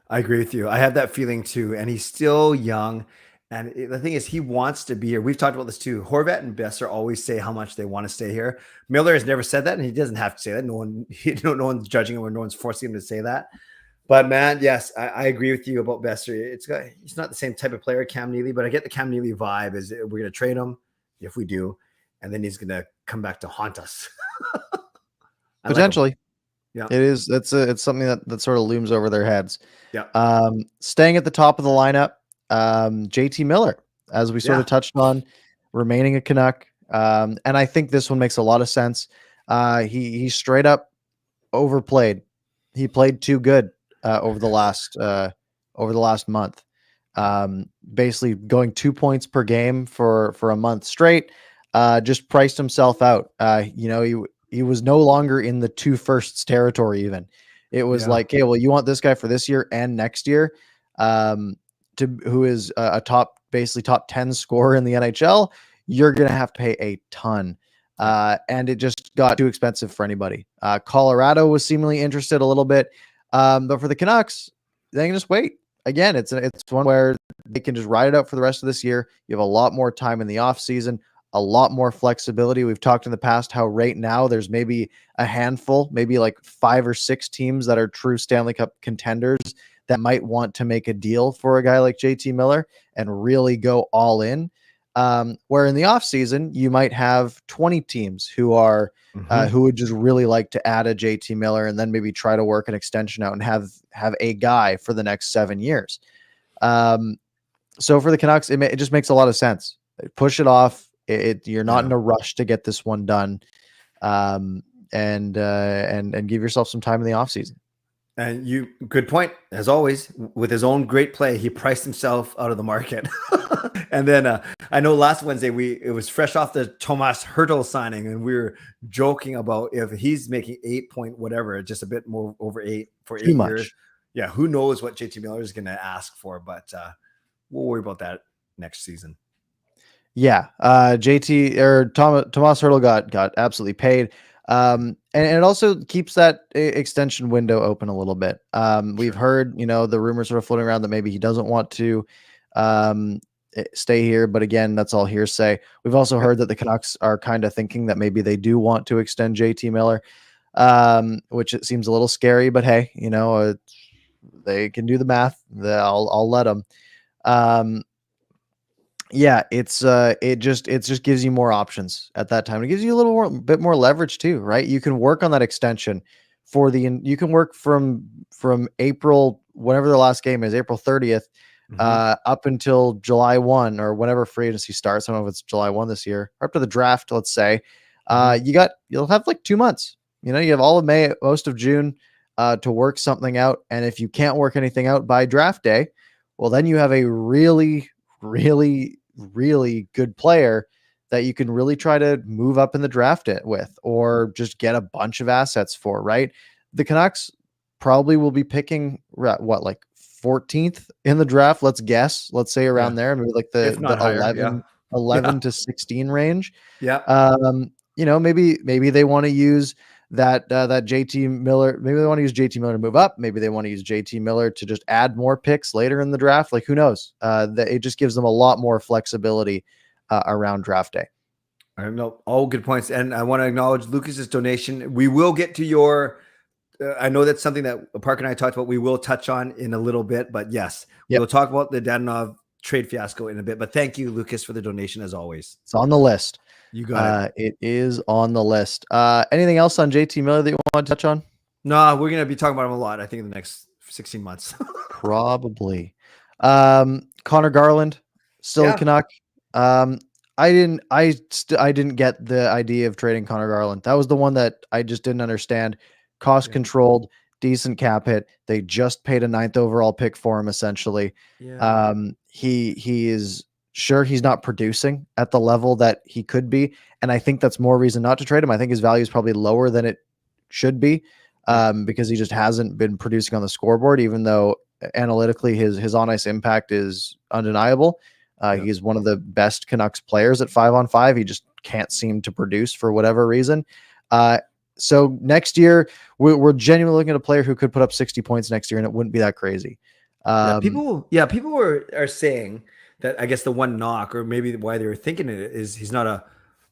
Speaker 2: I agree with you. I have that feeling too. And he's still young. And the thing is, he wants to be here. We've talked about this too. Horvat and Besser always say how much they want to stay here. Miller has never said that, and he doesn't have to say that. No one's judging him, or no one's forcing him to say that. But man, yes, I agree with you about Besser. He's not the same type of player, Cam Neely, but I get the Cam Neely vibe. Is we're going to trade him if we do, and then he's going to come back to haunt us.
Speaker 1: Potentially.
Speaker 2: Like
Speaker 1: it is. It's something that sort of looms over their heads.
Speaker 2: Yeah.
Speaker 1: Staying at the top of the lineup, JT Miller, as we sort of touched on, remaining a Canuck. And I think this one makes a lot of sense. He straight up overplayed. He played too good over the last month. Basically going 2 points per game for a month straight. Just priced himself out. He was no longer in the 2 firsts territory even. It was like, hey, well, you want this guy for this year and next year, who is a top 10 scorer in the NHL, you're going to have to pay a ton. And it just got too expensive for anybody. Colorado was seemingly interested a little bit. But for the Canucks, they can just wait. Again, it's one where they can just ride it out for the rest of this year. You have a lot more time in the off season, a lot more flexibility. We've talked in the past how right now there's maybe a handful, maybe like 5 or 6 teams that are true Stanley Cup contenders that might want to make a deal for a guy like JT Miller and really go all in. Where in the offseason, you might have 20 teams who are who would just really like to add a JT Miller and then maybe try to work an extension out and have a guy for the next 7 years. So for the Canucks, it just makes a lot of sense. Push it off. You're not in a rush to get this one done, and give yourself some time in the offseason.
Speaker 2: And good point. As always, with his own great play, he priced himself out of the market. And then I know last Wednesday it was fresh off the Tomas Hertl signing, and we were joking about if he's making 8 point whatever, just a bit more over 8 for 8 years. Yeah, who knows what JT Miller is going to ask for, but we'll worry about that next season. Yeah,
Speaker 1: JT or Tomas Hertl got absolutely paid. And it also keeps that extension window open a little bit. We've heard, the rumors sort of floating around that maybe he doesn't want to stay here. But again, that's all hearsay. We've also heard that the Canucks are kind of thinking that maybe they do want to extend JT Miller, which it seems a little scary. But hey, they can do the math. I'll let them. Yeah, it just gives you more options at that time. It gives you a bit more leverage too, right? You can work on that extension you can work from April, whenever the last game is, April 30th, up until July 1 or whenever free agency starts. I don't know if it's July 1 this year, or up to the draft, let's say. You'll have like 2 months. You have all of May, most of June to work something out. And if you can't work anything out by draft day, well, then you have a really, really, really good player that you can really try to move up in the draft with, or just get a bunch of assets for, right? The Canucks probably will be picking like 14th in the draft. Let's guess. Let's say around there, maybe like the 11 to 16 range.
Speaker 2: Yeah.
Speaker 1: Maybe they want to use that JT Miller. Maybe they want to use JT Miller to move up. Maybe they want to use JT Miller to just add more picks later in the draft. Like, who knows? It just gives them a lot more flexibility around draft day.
Speaker 2: I know, all good points. And I want to acknowledge Lucas's donation. We will get to your, I know that's something that Parker and I talked about. We will touch on in a little bit, but yes, we'll talk about the Dadnov trade fiasco in a bit, but thank you, Lucas, for the donation as always.
Speaker 1: It's on the list.
Speaker 2: You got
Speaker 1: it. It is on the list. Anything else on JT Miller that you want to touch on?
Speaker 2: No, we're going to be talking about him a lot, I think, in the next 16 months.
Speaker 1: Probably. Connor Garland, still a Canuck. I didn't get the idea of trading Connor Garland. That was the one that I just didn't understand. Cost controlled, decent cap hit. They just paid a 9th overall pick for him, essentially. Yeah. He is sure he's not producing at the level that he could be, and I think that's more reason not to trade him. I think his value is probably lower than it should be, because he just hasn't been producing on the scoreboard, even though analytically his on ice impact is undeniable. He's one of the best Canucks players at 5-on-5. He just can't seem to produce for whatever reason. So next year, we're genuinely looking at a player who could put up 60 points next year, and it wouldn't be that crazy.
Speaker 2: People are saying that, I guess the one knock, or maybe why they were thinking it, is he's not a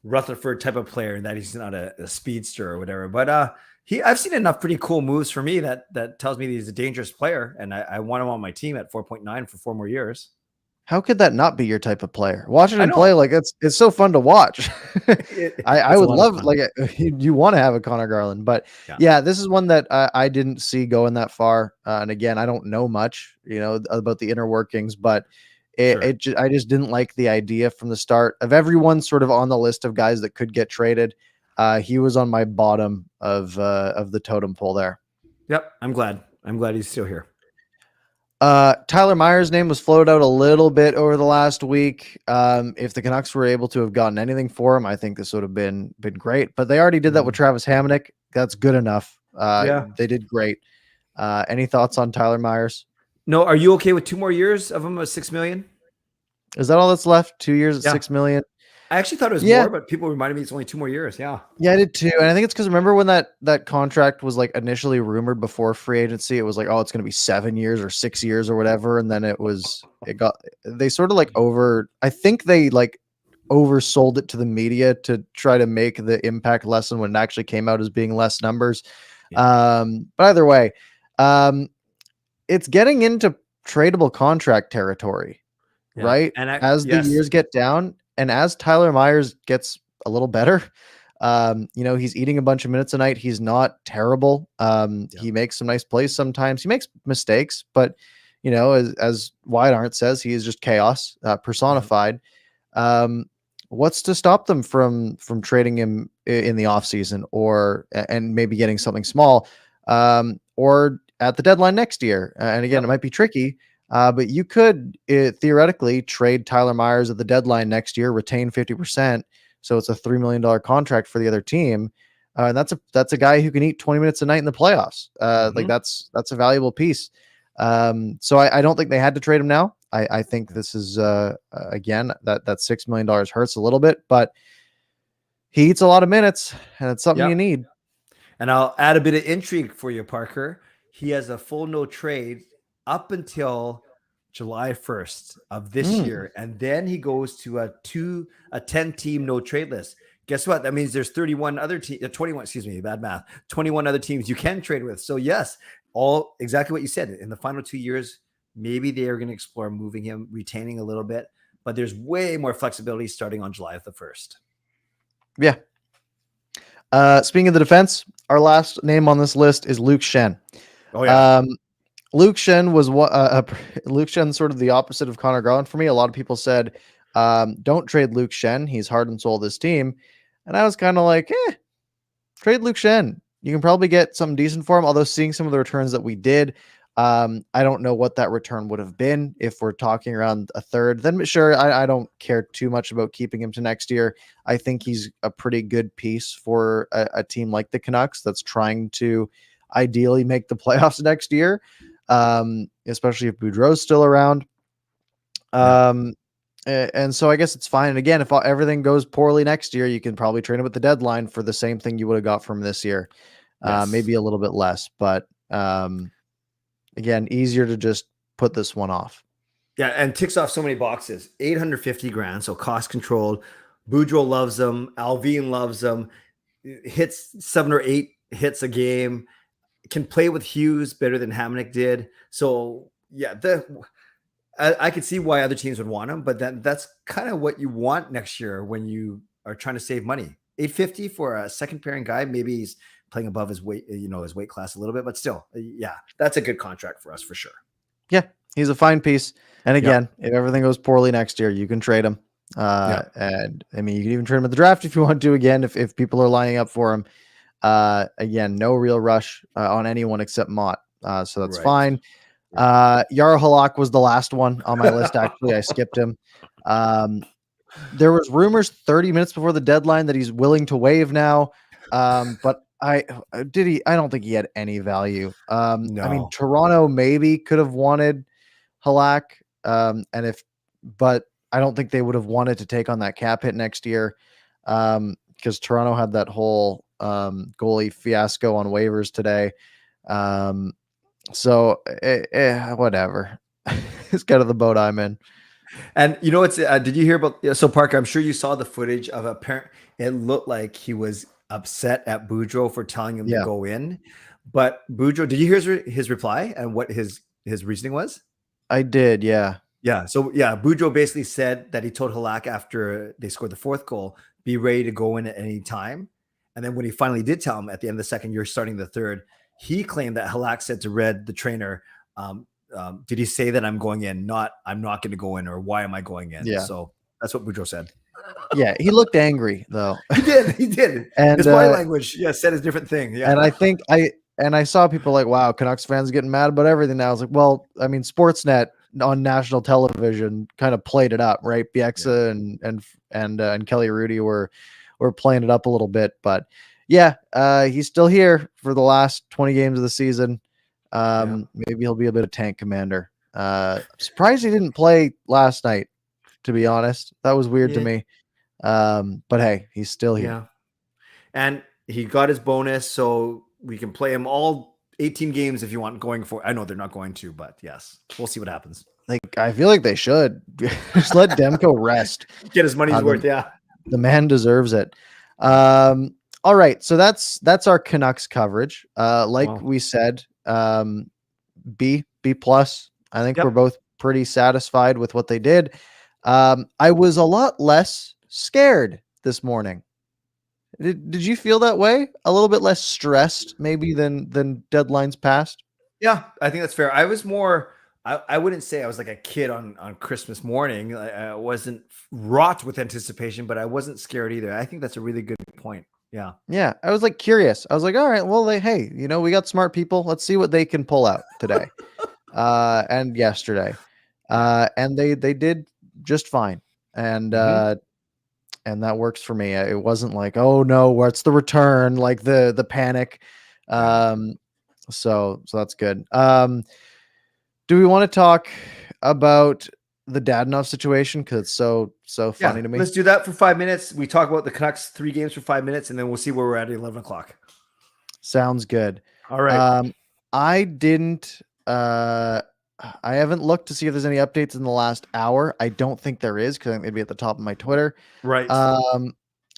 Speaker 2: Rutherford type of player, and that he's not a speedster or whatever. But I've seen enough pretty cool moves for me that tells me that he's a dangerous player, and I want him on my team at 4.9 for 4 more years.
Speaker 1: How could that not be your type of player? Watching him play, like it's so fun to watch. I would love, like, you want to have a Connor Garland, but yeah, this is one that I didn't see going that far. And again, I don't know much, about the inner workings, but I just didn't like the idea from the start. Of everyone sort of on the list of guys that could get traded, he was on my bottom of the totem pole there.
Speaker 2: Yep, I'm glad he's still here.
Speaker 1: Tyler Meyer's name was floated out a little bit over the last week. If the Canucks were able to have gotten anything for him, I think this would have been great. But they already did that with Travis Hamonic. That's good enough. They did great. Any thoughts on Tyler Myers?
Speaker 2: No. Are you okay with 2 more years of him at $6 million?
Speaker 1: Is that all that's left? 2 years at $6 million?
Speaker 2: I actually thought it was more, but people reminded me it's only 2 more years. Yeah,
Speaker 1: I did too. And I think it's because, remember when that contract was like initially rumored before free agency, it was like, oh, it's going to be 7 years or 6 years or whatever. And then they sort of like I think they like oversold it to the media to try to make the impact lessen when it actually came out as being less numbers. But either way, it's getting into tradable contract territory, right? And as the years get down, and as Tyler Myers gets a little better, he's eating a bunch of minutes a night. He's not terrible. He makes some nice plays sometimes. He makes mistakes, but as Wyatt Arndt says, he is just chaos personified. What's to stop them from trading him in the offseason, and maybe getting something small, or at the deadline next year? And again, it might be tricky. But you could theoretically trade Tyler Myers at the deadline next year, retain 50%. So it's a $3 million contract for the other team. And that's a guy who can eat 20 minutes a night in the playoffs. Like that's a valuable piece. So I don't think they had to trade him now. I think this is, again, that $6 million hurts a little bit, but he eats a lot of minutes, and it's something you need.
Speaker 2: And I'll add a bit of intrigue for you, Parker. He has a full no trade up until July 1st of this year, and then he goes to a 10-team no trade list. Guess what? That means there's 31 other teams, 21, excuse me, bad math, 21 other teams you can trade with. So yes, all exactly what you said. In the final 2 years, maybe they are going to explore moving him, retaining a little bit, but there's way more flexibility starting on July the 1st.
Speaker 1: Yeah. Speaking of the defense, our last name on this list is Luke Shen.
Speaker 2: Oh yeah.
Speaker 1: Luke Shen was Luke Shen, sort of the opposite of Connor Garland for me. A lot of people said, don't trade Luke Shen. He's heart and soul of this team. And I was kind of like, trade Luke Shen. You can probably get something decent for him. Although seeing some of the returns that we did, I don't know what that return would have been if we're talking around a third. Then sure, I don't care too much about keeping him to next year. I think he's a pretty good piece for a team like the Canucks that's trying to ideally make the playoffs next year, especially if Boudreau's still around. And so I guess it's fine. And again, if everything goes poorly next year, you can probably trade him at the deadline for the same thing you would have got from this year. Yes. Maybe a little bit less, but again, easier to just put this one off.
Speaker 2: Yeah, and ticks off so many boxes. $850,000, so cost controlled. Boudreau loves them. Alvin loves them. Hits 7 or 8 hits a game. Can play with Hughes better than Hamnick did. So yeah, I could see why other teams would want him, but that's kind of what you want next year when you are trying to save money. $850 for a second pairing guy. Maybe he's playing above his weight, his weight class a little bit, but still, yeah, that's a good contract for us for sure.
Speaker 1: Yeah, he's a fine piece. And again, if everything goes poorly next year, you can trade him. And I mean, you can even trade him at the draft if you want to. Again, if people are lining up for him. Again, no real rush on anyone except Mott. So that's fine. Yara Halak was the last one on my list. Actually, I skipped him. There was rumors 30 minutes before the deadline that he's willing to waive now. But I don't think he had any value. No. I mean, Toronto maybe could have wanted Halak. But I don't think they would have wanted to take on that cap hit next year. Because Toronto had that whole goalie fiasco on waivers today. So whatever. It's kind of the boat I'm in.
Speaker 2: And did you hear about, so Parker, I'm sure you saw the footage of it looked like he was upset at Boudreau for telling him to go in, but Boudreau, did you hear his reply and what his reasoning was?
Speaker 1: I did. Yeah.
Speaker 2: Yeah. So Boudreau basically said that he told Halak after they scored the 4th goal, be ready to go in at any time. And then when he finally did tell him at the end of the second, you're starting the third, he claimed that Halak said to Red, the trainer, did he say that I'm going in? I'm not going to go in, or why am I going in? Yeah. So that's what Boudreau said.
Speaker 1: Yeah. He looked angry though.
Speaker 2: He did. And his body language, said a different thing. Yeah.
Speaker 1: And I think I saw people like, wow, Canucks fans getting mad about everything now. I was like, well, I mean, Sportsnet on national television kind of played it up, right? Bieksa and Kelly Rudy were playing it up a little bit, but he's still here for the last 20 games of the season. Maybe he'll be a bit of tank commander. Surprised he didn't play last night, to be honest. That was weird to me. But hey, he's still here.
Speaker 2: Yeah. And he got his bonus, so we can play him all 18 games if you want going for. I know they're not going to, but yes, we'll see what happens.
Speaker 1: Like, I feel like they should just let Demko rest.
Speaker 2: Get his money's worth.
Speaker 1: The man deserves it. All right. So that's our Canucks coverage. We said, B plus. I think we're both pretty satisfied with what they did. I was a lot less scared this morning. Did you feel that way? A little bit less stressed maybe than deadlines past?
Speaker 2: Yeah, I think that's fair. I was more, I wouldn't say I was like a kid on Christmas morning. I wasn't wrought with anticipation, but I wasn't scared either. I think that's a really good point. Yeah.
Speaker 1: Yeah. I was like curious. I was like, all right, well, we got smart people. Let's see what they can pull out today. And yesterday. And they did just fine. And and that works for me. It wasn't like, oh no, what's the return? Like the panic. So that's good. Do we want to talk about the Dadnov situation? Cause it's so funny to me.
Speaker 2: Let's do that for 5 minutes. We talk about the Canucks 3 games for 5 minutes, and then we'll see where we're at 11 o'clock.
Speaker 1: Sounds good.
Speaker 2: All right.
Speaker 1: I didn't I haven't looked to see if there's any updates in the last hour. I don't think there is because it'd be at the top of my Twitter.
Speaker 2: Right.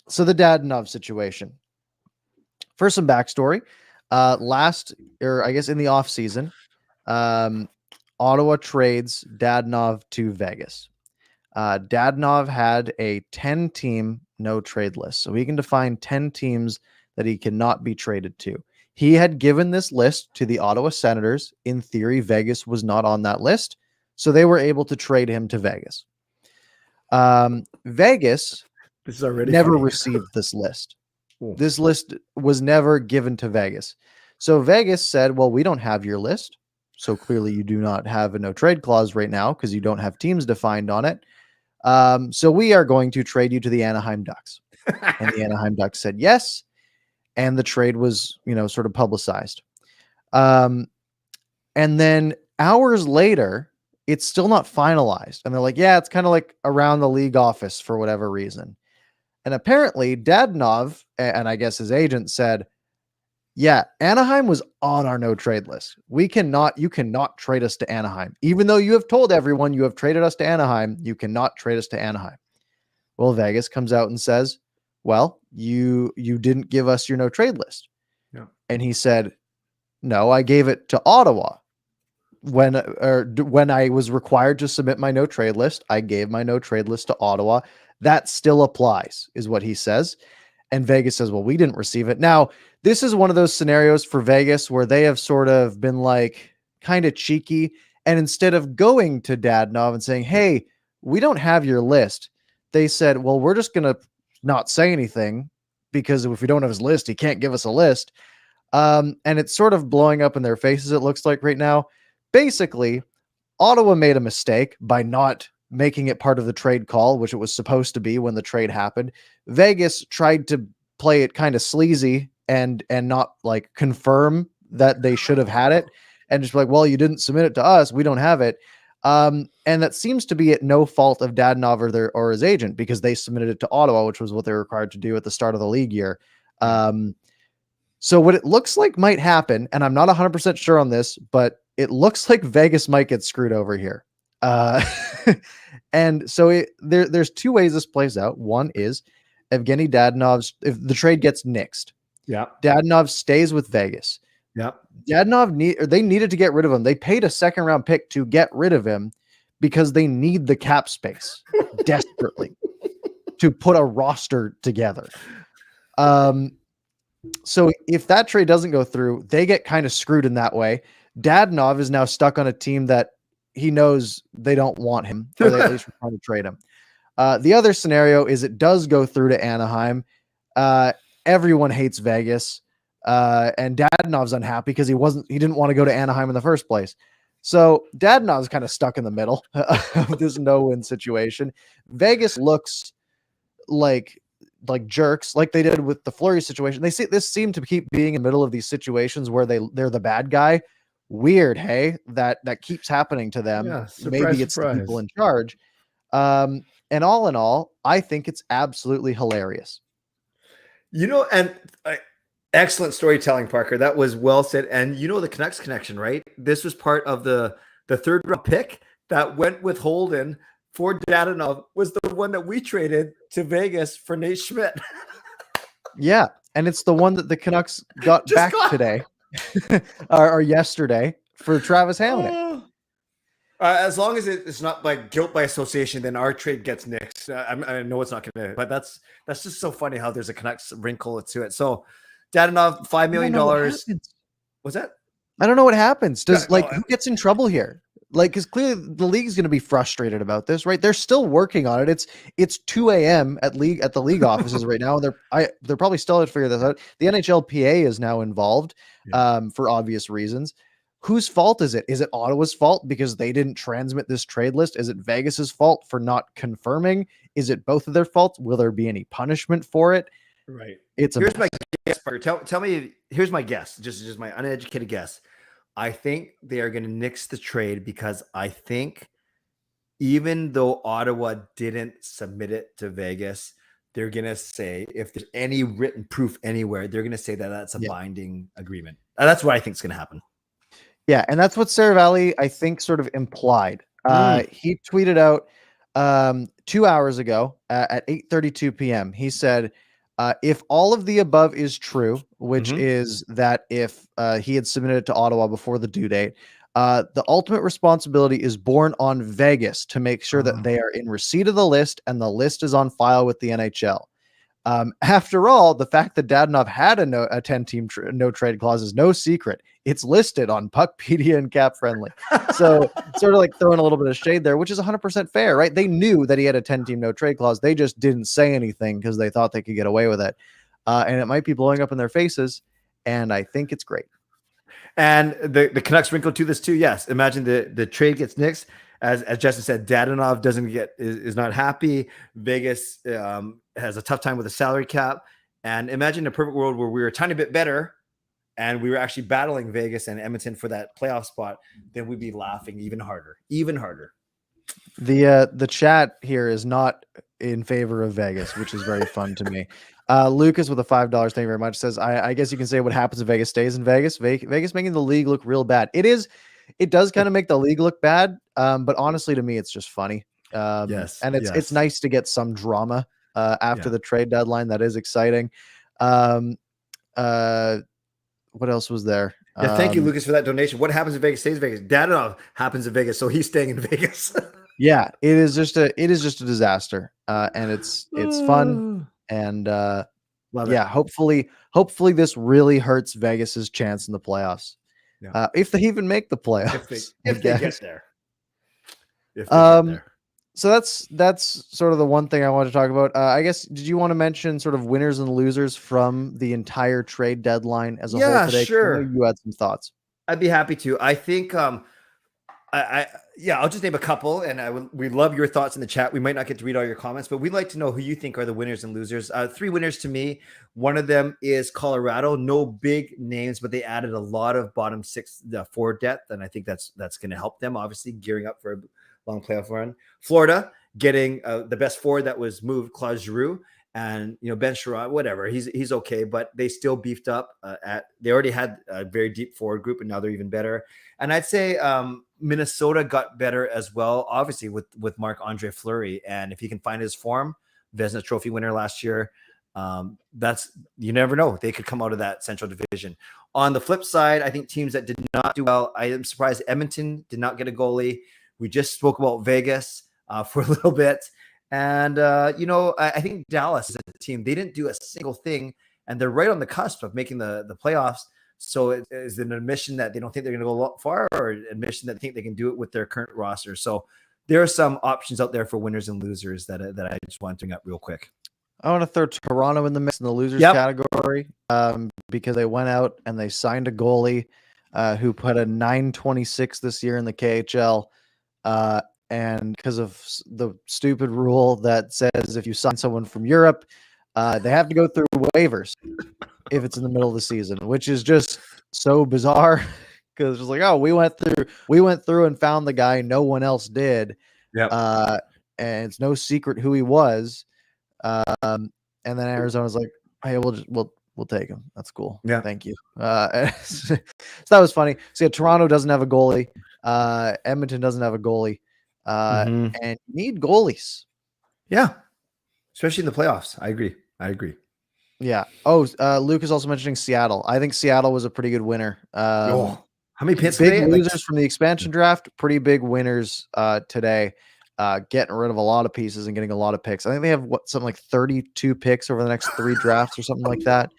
Speaker 1: So the Dadnov situation. For some backstory, I guess in the off season, Ottawa trades Dadnov to Vegas. Dadnov had a 10-team no trade list, so he can define 10 teams that he cannot be traded to. He had given this list to the Ottawa Senators. In theory, Vegas was not on that list, so they were able to trade him to Vegas. Vegas
Speaker 2: This is already
Speaker 1: never
Speaker 2: funny.
Speaker 1: received this list.
Speaker 2: Cool.
Speaker 1: This list was never given to Vegas. So Vegas said, well, we don't have your list. So clearly you do not have a no trade clause right now because you don't have teams defined on it. So we are going to trade you to the Anaheim Ducks. And the Anaheim Ducks said yes. And the trade was, sort of publicized. And then hours later, it's still not finalized. And they're like, yeah, it's kind of like around the league office for whatever reason. And apparently Dadnov, and I guess his agent, said, yeah, Anaheim was on our no trade list. You cannot trade us to Anaheim. Even though you have told everyone you have traded us to Anaheim, you cannot trade us to Anaheim. Well, Vegas comes out and says, well, you didn't give us your no trade list.
Speaker 2: Yeah.
Speaker 1: And he said, no, I gave it to Ottawa. When I was required to submit my no trade list, I gave my no trade list to Ottawa. That still applies, is what he says. And Vegas says, well, we didn't receive it. Now, this is one of those scenarios for Vegas where they have sort of been like kind of cheeky. And instead of going to Dadnov and saying, hey, we don't have your list, they said, well, we're just going to not say anything because if we don't have his list, he can't give us a list. And it's sort of blowing up in their faces, it looks like right now. Basically, Ottawa made a mistake by not making it part of the trade call, which it was supposed to be when the trade happened. Vegas tried to play it kind of sleazy and not like confirm that they should have had it and just be like, well, you didn't submit it to us. We don't have it. And that seems to be at no fault of Dadnov or his agent because they submitted it to Ottawa, which was what they were required to do at the start of the league year. So what it looks like might happen, and I'm not 100% sure on this, but it looks like Vegas might get screwed over here. And so there's two ways this plays out. One is Evgeny Dadnov's, if the trade gets nixed, Dadnov stays with Vegas. Dadnov they needed to get rid of him. They paid a second round pick to get rid of him because they need the cap space desperately to put a roster together. So if that trade doesn't go through, they get kind of screwed in that way. Dadnov is now stuck on a team that he knows they don't want him, or they at least trying to trade him. The other scenario is it does go through to Anaheim. Everyone hates Vegas, and Dadnov's unhappy because he didn't want to go to Anaheim in the first place. So Dadnov's kind of stuck in the middle of this no-win situation. Vegas looks like jerks, like they did with the Fleury situation. This seemed to keep being in the middle of these situations where they're the bad guy. Weird, hey, that keeps happening to them.
Speaker 2: Yeah,
Speaker 1: maybe it's the people in charge. And all in all, I think it's absolutely hilarious.
Speaker 2: And excellent storytelling, Parker. That was well said. And the Canucks connection, right? This was part of the third round pick that went with Holden for Dadnov, was the one that we traded to Vegas for Nate Schmidt.
Speaker 1: Yeah, and it's the one that the Canucks got back today. or yesterday for Travis Hamonic.
Speaker 2: As long as it's not like guilt by association, then our trade gets nixed. I know it's not going to, but that's just so funny how there's a Canucks wrinkle to it. So Dadnov, $5 million. What's that?
Speaker 1: I don't know what happens. Who gets in trouble here? Like, because clearly the league's going to be frustrated about this, right? They're still working on it. It's 2 a.m. at the league offices right now. They're probably still to figure this out. The NHLPA is now involved for obvious reasons. Whose fault is it? Is it Ottawa's fault because they didn't transmit this trade list? Is it Vegas's fault for not confirming? Is it both of their faults? Will there be any punishment for it?
Speaker 2: Right.
Speaker 1: Here's
Speaker 2: my guess, Parker. Tell me. Here's my guess. Just my uneducated guess. I think they are going to nix the trade because I think even though Ottawa didn't submit it to Vegas, they're going to say, if there's any written proof anywhere, they're going to say that that's a binding agreement. That's what I think is going to happen.
Speaker 1: Yeah, and that's what Saravalli, I think, sort of implied.
Speaker 2: Mm.
Speaker 1: He tweeted out 2 hours ago at 8:32 p.m. He said, "If all of the above is true, which
Speaker 2: Mhm.
Speaker 1: is that if he had submitted it to Ottawa before the due date, the ultimate responsibility is borne on Vegas to make sure that
Speaker 2: Oh.
Speaker 1: they are in receipt of the list and the list is on file with the NHL." After all, the fact that Dadnov had a 10-team no trade clause is no secret. It's listed on Puckpedia and Cap Friendly. So sort of like throwing a little bit of shade there, which is 100% fair, right? They knew that he had a 10-team no trade clause. They just didn't say anything because they thought they could get away with it. And it might be blowing up in their faces. And I think it's great.
Speaker 2: And the Canucks wrinkle to this too. Yes, imagine the trade gets nixed. As Justin said, Dadnov is not happy. Vegas has a tough time with the salary cap. And imagine a perfect world where we were a tiny bit better, and we were actually battling Vegas and Edmonton for that playoff spot. Then we'd be laughing even harder, even harder.
Speaker 1: The chat here is not in favor of Vegas, which is very fun to me. Lucas with a $5, thank you very much, says, I guess you can say what happens if Vegas stays in Vegas. Vegas making the league look real bad. It does kind of make the league look bad. But honestly, to me, it's just funny.
Speaker 2: Yes.
Speaker 1: And it's nice to get some drama after the trade deadline. That is exciting. What else was there?
Speaker 2: Yeah, thank you, Lucas, for that donation. What happens if Vegas stays in Vegas? Dadnov happens in Vegas, so he's staying in Vegas.
Speaker 1: Yeah, it is just a disaster. And it's fun. And yeah, hopefully this really hurts Vegas's chance in the playoffs. Yeah. If they even make the playoffs,
Speaker 2: if they get there.
Speaker 1: So that's sort of the one thing I wanted to talk about. I guess, did you want to mention sort of winners and losers from the entire trade deadline as a whole today?
Speaker 2: Sure.
Speaker 1: You had some thoughts.
Speaker 2: I'd be happy to. I think I'll just name a couple, and we love your thoughts in the chat. We might not get to read all your comments, but we'd like to know who you think are the winners and losers. 3 winners to me. One of them is Colorado. No big names, but they added a lot of bottom 6 forward depth, and I think that's going to help them, obviously, gearing up for a long playoff run. Florida getting the best forward that was moved, Claude Giroux, and Ben Sherrod, whatever. He's okay, but they still beefed up. They already had a very deep forward group, and now they're even better. And I'd say Minnesota got better as well, obviously with Marc-Andre Fleury, and if he can find his form, Vezina Trophy winner last year, you never know, they could come out of that Central Division. On the flip side, I think teams that did not do well, I am surprised Edmonton did not get a goalie. We just spoke about Vegas for a little bit. And, I think Dallas is a team. They didn't do a single thing, and they're right on the cusp of making the playoffs. So it is an admission that they don't think they're going to go a lot far, or an admission that they think they can do it with their current roster. So there are some options out there for winners and losers that I just want to bring up real quick.
Speaker 1: I want to throw Toronto in the mix in the losers category because they went out and they signed a goalie who put a .926 this year in the KHL. And because of the stupid rule that says if you sign someone from Europe, they have to go through waivers if it's in the middle of the season, which is just so bizarre because it's like, oh, we went through and found the guy no one else did.
Speaker 2: Yeah.
Speaker 1: And it's no secret who he was. And then Arizona's like, hey, we'll take him. That's cool.
Speaker 2: Yeah.
Speaker 1: Thank you. So that was funny. So yeah, Toronto doesn't have a goalie. Edmonton doesn't have a goalie. And you need goalies.
Speaker 2: Yeah. Especially in the playoffs. I agree.
Speaker 1: Yeah. Oh, Luke is also mentioning Seattle. I think Seattle was a pretty good winner.
Speaker 2: How many picks?
Speaker 1: Big losers from the expansion draft, pretty big winners today. Getting rid of a lot of pieces and getting a lot of picks. I think they have something like 32 picks over the next 3 drafts or something like that.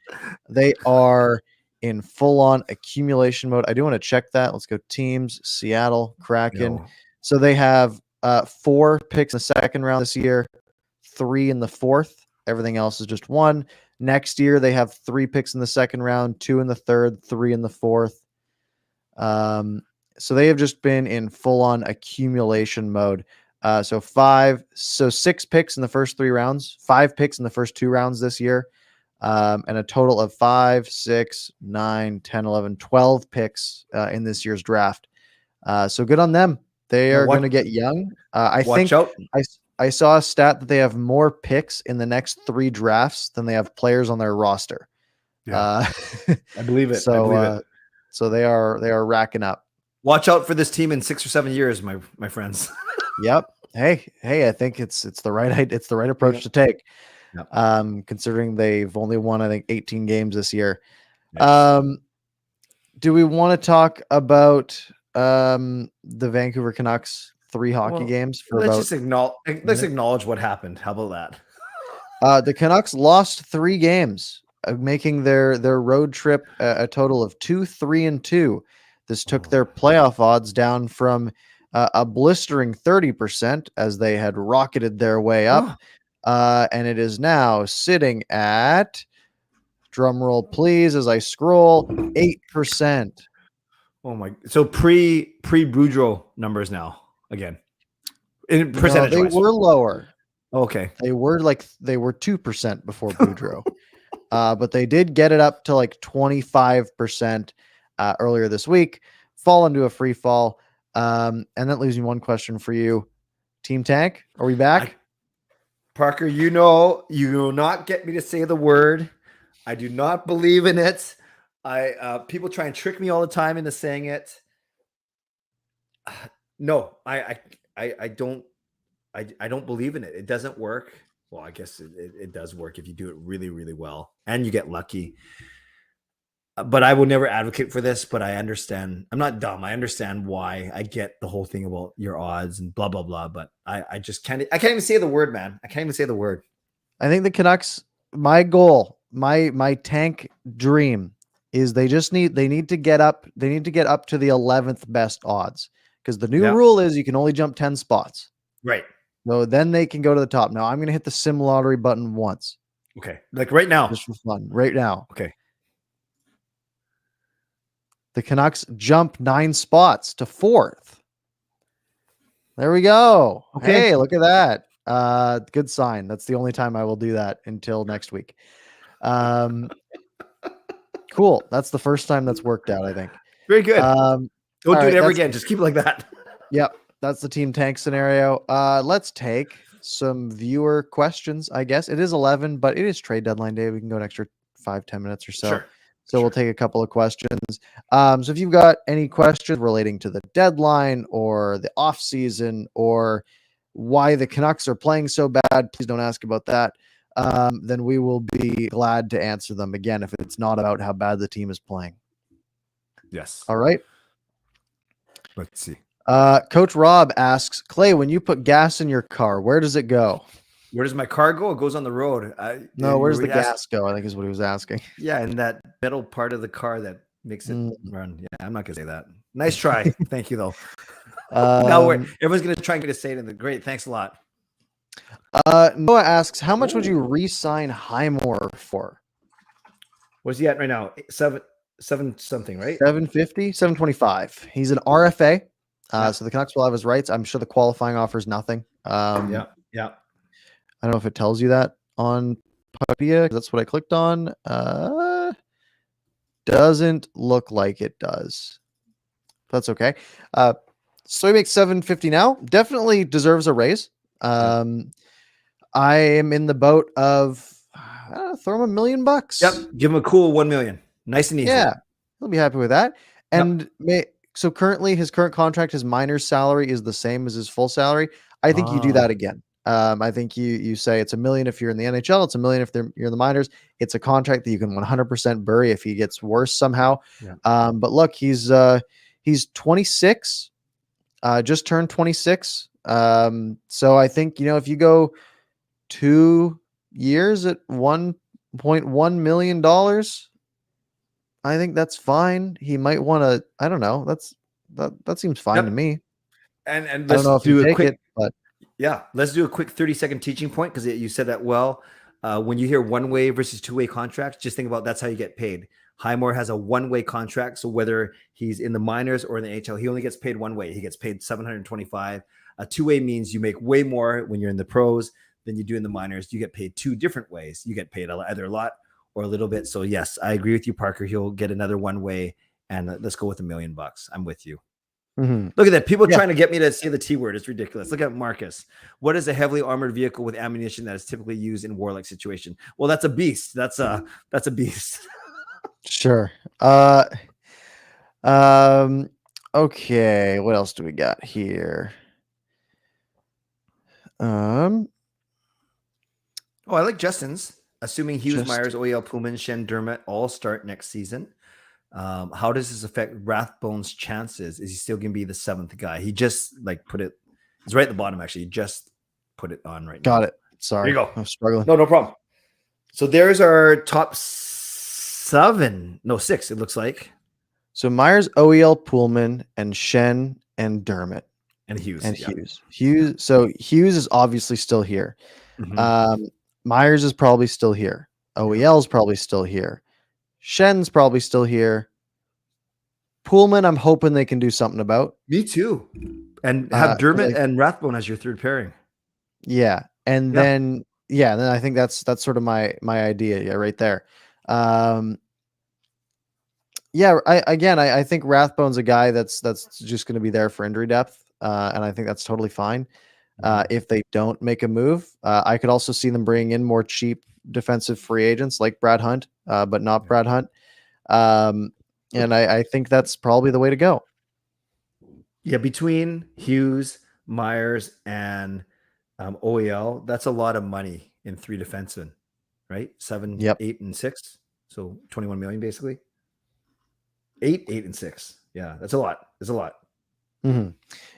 Speaker 1: They are in full-on accumulation mode. I do want to check that. Let's go teams, Seattle, Kraken.
Speaker 2: No.
Speaker 1: So they have 4 picks in the second round this year, 3 in the fourth. Everything else is just 1. Next year, they have 3 picks in the second round, 2 in the third, 3 in the fourth. So they have just been in full-on accumulation mode. So 6 picks in the first 3 rounds, 5 picks in the first 2 rounds this year, and a total of 5, 6, 9, 10, 11, 12 picks in this year's draft. So good on them. They are going to get young. I saw a stat that they have more picks in the next 3 drafts than they have players on their roster.
Speaker 2: Yeah. I believe it.
Speaker 1: So they are racking up.
Speaker 2: Watch out for this team in 6 or 7 years, my friends.
Speaker 1: Yep. Hey, I think it's the right approach to take.
Speaker 2: Yep.
Speaker 1: Considering they've only won, I think, 18 games this year.
Speaker 2: Yes.
Speaker 1: Do we want to talk about the Vancouver Canucks 3 hockey
Speaker 2: Well,
Speaker 1: games for
Speaker 2: let's
Speaker 1: about
Speaker 2: just acknowledge what happened. How about that?
Speaker 1: the Canucks lost 3 games, making their road trip a total of 2-3-2. This took their playoff odds down from a blistering 30% as they had rocketed their way up, and it is now sitting at, drum roll please as I scroll, 8%.
Speaker 2: Oh my! So pre Boudreaux numbers now again in percentage.
Speaker 1: No, they were lower.
Speaker 2: Okay.
Speaker 1: They were 2% before Boudreaux. But they did get it up to like 25% earlier this week, fall into a free fall. And that leaves me one question for you. Team Tank, are we back?
Speaker 2: Parker, you will not get me to say the word. I do not believe in it. People try and trick me all the time into saying it. No, I don't believe in it. It doesn't work. Well, I guess it does work if you do it really, really well and you get lucky. But I will never advocate for this, but I understand. I'm not dumb. I understand why. I get the whole thing about your odds and blah, blah, blah. But I just can't even say the word, man. I can't even say the word.
Speaker 1: I think the Canucks, my goal, my tank dream is they need to get up to the 11th best odds, because the new rule is you can only jump 10 spots.
Speaker 2: Right.
Speaker 1: So then they can go to the top. Now I'm going to hit the sim lottery button once.
Speaker 2: Okay. Like right now.
Speaker 1: Just for fun. Right now.
Speaker 2: Okay.
Speaker 1: The Canucks jump 9 spots to 4th. There we go. Okay. Hey, look at that. Good sign. That's the only time I will do that until next week. Cool. That's the first time that's worked out, I think.
Speaker 2: Very good. Don't do it ever again. Just keep it like that.
Speaker 1: Yep. That's the Team Tank scenario. Let's take some viewer questions, I guess. It is 11, but it is trade deadline day. We can go an extra 5-10 minutes or so.
Speaker 2: Sure.
Speaker 1: So we'll take a couple of questions. So if you've got any questions relating to the deadline or the off season or why the Canucks are playing so bad, please don't ask about that. Then we will be glad to answer them again if it's not about how bad the team is playing.
Speaker 2: Yes.
Speaker 1: All right.
Speaker 2: Let's see.
Speaker 1: Coach Rob asks, Clay, when you put gas in your car, where does it go?
Speaker 2: Where does my car go? It goes on the road.
Speaker 1: No, where's the gas go? I think is what he was asking.
Speaker 2: Yeah, and that metal part of the car that makes it run. Yeah, I'm not gonna say that. Nice try. Thank you, though. Now everyone's gonna try and get to say it. Great, thanks a lot.
Speaker 1: Noah asks, how much would you re-sign Highmore for?
Speaker 2: What's he at right now? Seven something, right?
Speaker 1: 750, 725. He's an RFA. So the Canucks will have his rights. I'm sure the qualifying offer is nothing.
Speaker 2: Yeah.
Speaker 1: I don't know if it tells you that on Puckpedia. That's what I clicked on. Doesn't look like it does. That's okay. So he makes 750 now. Definitely deserves a raise. I am in the boat of throw him $1 million.
Speaker 2: Yep. Give him a cool 1 million. Nice and easy.
Speaker 1: Yeah. He'll be happy with that. And so currently his current contract, his minor's salary is the same as his full salary. I think you do that again. I think you say it's $1 million if you're in the NHL. It's $1 million if you're in the minors. It's a contract that you can 100% bury if he gets worse somehow. Yeah. But look, he's 26, just turned 26. So I think, if you go 2 years at $1.1 million, I think that's fine. He might want to, I don't know. That seems fine to me.
Speaker 2: And
Speaker 1: I don't know if you take it, but
Speaker 2: yeah, let's do a quick 30-second teaching point, because you said that well. When you hear one-way versus two-way contracts, just think about that's how you get paid. Highmore has a one-way contract, so whether he's in the minors or in the HL, he only gets paid one way. He gets paid $725. A two-way means you make way more when you're in the pros than you do in the minors. You get paid 2 different ways. You get paid either a lot or a little bit. So yes, I agree with you, Parker. He'll get another one-way, and let's go with $1 million. I'm with you.
Speaker 1: Mm-hmm.
Speaker 2: Look at that. People trying to get me to say the T word. It's ridiculous. Look at Marcus. What is a heavily armored vehicle with ammunition that is typically used in warlike situation? Well, that's a beast. That's a beast.
Speaker 1: Sure. Okay, what else do we got here?
Speaker 2: Oh, I like Justin's. Assuming Hughes,
Speaker 1: Just
Speaker 2: Myers, OEL, Pullman, Shen, Dermott all start next season. How does this affect Rathbone's chances? Is he still going to be the 7th guy? He just put it. It's right at the bottom. Actually, he just put it on right now.
Speaker 1: got it. Sorry,
Speaker 2: There you go.
Speaker 1: I'm struggling.
Speaker 2: No problem. So there's our top 7. No, 6. It looks like.
Speaker 1: So Myers, OEL, Pullman, and Shen and Dermott
Speaker 2: And Hughes.
Speaker 1: and Hughes. So Hughes is obviously still here.
Speaker 2: Mm-hmm.
Speaker 1: Myers is probably still here. OEL is probably still here. Shen's probably still here. Pullman, I'm hoping they can do something about.
Speaker 2: Me too. And have Dermott and Rathbone as your 3rd pairing.
Speaker 1: Yeah. And then I think that's sort of my idea. Yeah, right there. I think Rathbone's a guy that's just going to be there for injury depth. And I think that's totally fine. If they don't make a move, I could also see them bringing in more cheap defensive free agents like Brad Hunt, but not Brad Hunt. And I think that's probably the way to go.
Speaker 2: Yeah, between Hughes, Myers, and OEL, that's a lot of money in 3 defensemen, right? 7, 8, and 6. So 21 million basically. 8, 8, and 6. Yeah, that's a lot. It's a lot.
Speaker 1: Mm-hmm.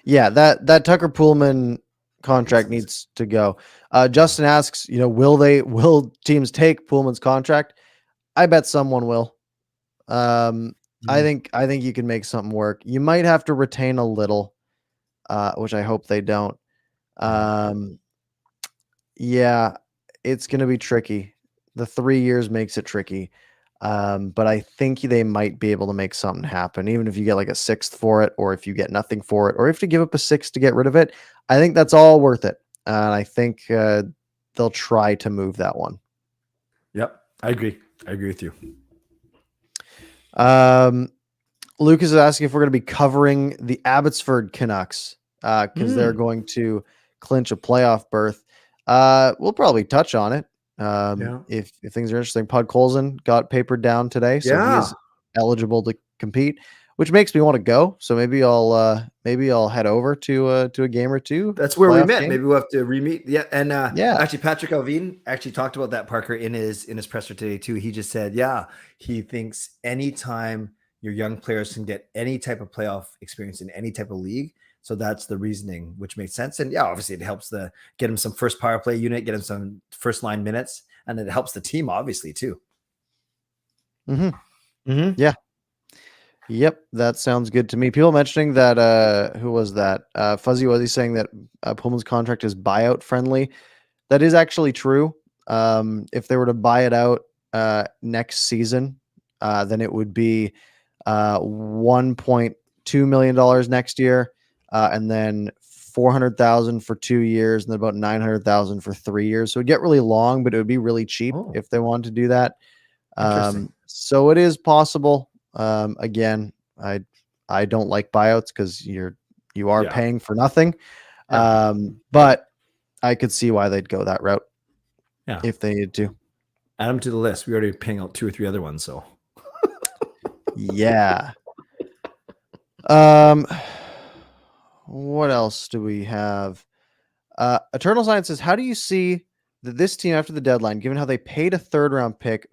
Speaker 1: Yeah, that Tucker Pullman contract needs to go. Justin asks, will teams take Pullman's contract? I bet someone will. I think you can make something work. You might have to retain a little, which I hope they don't. Yeah, it's going to be tricky. The 3 years makes it tricky. But I think they might be able to make something happen, even if you get like a 6th for it, or if you get nothing for it, or if you give up a 6 to get rid of it. I think that's all worth it. And I think they'll try to move that one.
Speaker 2: Yep, I agree. I agree with you.
Speaker 1: Lucas is asking if we're going to be covering the Abbotsford Canucks because they're going to clinch a playoff berth. We'll probably touch on it. If things are interesting. Pud Colson got papered down today, so he is eligible to compete, which makes me want to go. So maybe I'll head over to a game or two.
Speaker 2: That's where we met. Game. Maybe we'll have to re-meet. Yeah, and actually, Patrick Alvin actually talked about that, Parker, in his presser today too. He just said, he thinks anytime your young players can get any type of playoff experience in any type of league. So that's the reasoning, which makes sense. And obviously it helps get him some first power play unit, get him some first line minutes, and it helps the team obviously too.
Speaker 1: Yeah. Yep. That sounds good to me. People mentioning that, who was that? Fuzzy Wuzzy saying that Pullman's contract is buyout friendly. That is actually true. If they were to buy it out next season, then it would be $1.2 million next year. And then 400,000 for 2 years, and then about 900,000 for 3 years. So it'd get really long, but it would be really cheap if they wanted to do that. So it is possible. Again, I don't like buyouts because you are paying for nothing. But I could see why they'd go that route.
Speaker 2: Yeah,
Speaker 1: if they needed to.
Speaker 2: Add them to the list. We already paying out 2 or 3 other ones. So
Speaker 1: yeah. What else do we have? Eternal Science says, how do you see that this team after the deadline, given how they paid a 3rd round pick,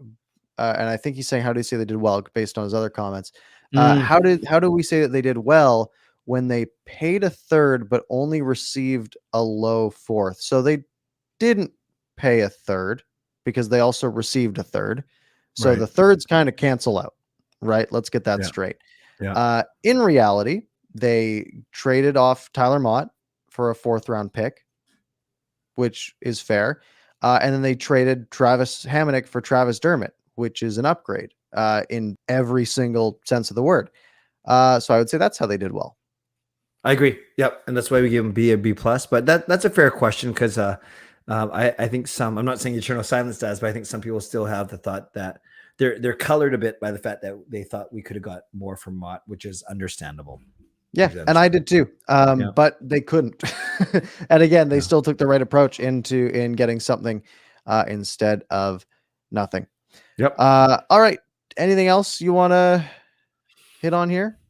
Speaker 1: and I think he's saying, how do you say they did well based on his other comments? How do we say that they did well when they paid a 3rd but only received a low 4th? So they didn't pay a 3rd because they also received a 3rd. So the 3rds kind of cancel out, right? Let's get that straight. In reality, they traded off Tyler Mott for a 4th round pick, which is fair. And then they traded Travis Hamonic for Travis Dermott, which is an upgrade in every single sense of the word. So I would say that's how they did well.
Speaker 2: I agree. Yep. And that's why we give them B, a B+. But that's a fair question because I think I'm not saying Eternal Silence does, but I think some people still have the thought that they're colored a bit by the fact that they thought we could have got more from Mott, which is understandable.
Speaker 1: Yeah, and I did too. But they couldn't. And again, they still took the right approach in getting something instead of nothing.
Speaker 2: Yep.
Speaker 1: All right. Anything else you want to hit on here?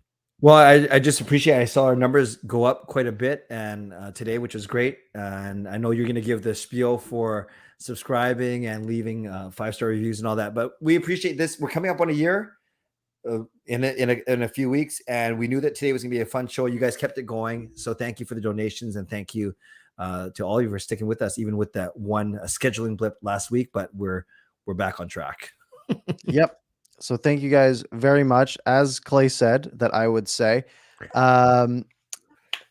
Speaker 2: Well, I just appreciate I saw our numbers go up quite a bit and today, which was great. And I know you're going to give the spiel for subscribing and leaving 5-star reviews and all that. But we appreciate this. We're coming up on a year in a few weeks, and we knew that today was going to be a fun show. You guys kept it going, so thank you for the donations, and thank you to all of you for sticking with us, even with that one scheduling blip last week. But we're back on track.
Speaker 1: Yep. So thank you guys very much. As Clay said, that I would say,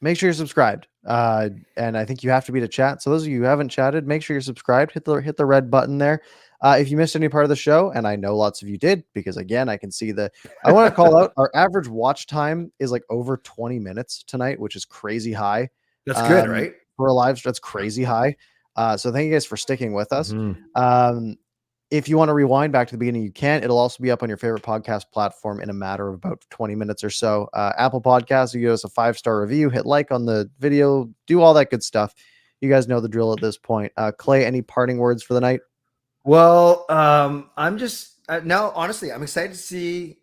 Speaker 1: make sure you're subscribed. And I think you have to be to chat. So those of you who haven't chatted, make sure you're subscribed. Hit the red button there. If you missed any part of the show, and I know lots of you did, because again, I can see I want to call out our average watch time is like over 20 minutes tonight, which is crazy high.
Speaker 2: That's good, right?
Speaker 1: For a live, that's crazy high. So thank you guys for sticking with us.
Speaker 2: Mm-hmm.
Speaker 1: If you want to rewind back to the beginning, you can. It'll also be up on your favorite podcast platform in a matter of about 20 minutes or so. Apple Podcasts, you give us a 5-star review, hit like on the video, do all that good stuff. You guys know the drill at this point. Clay, any parting words for the night?
Speaker 2: Well, I'm just now, honestly, I'm excited to see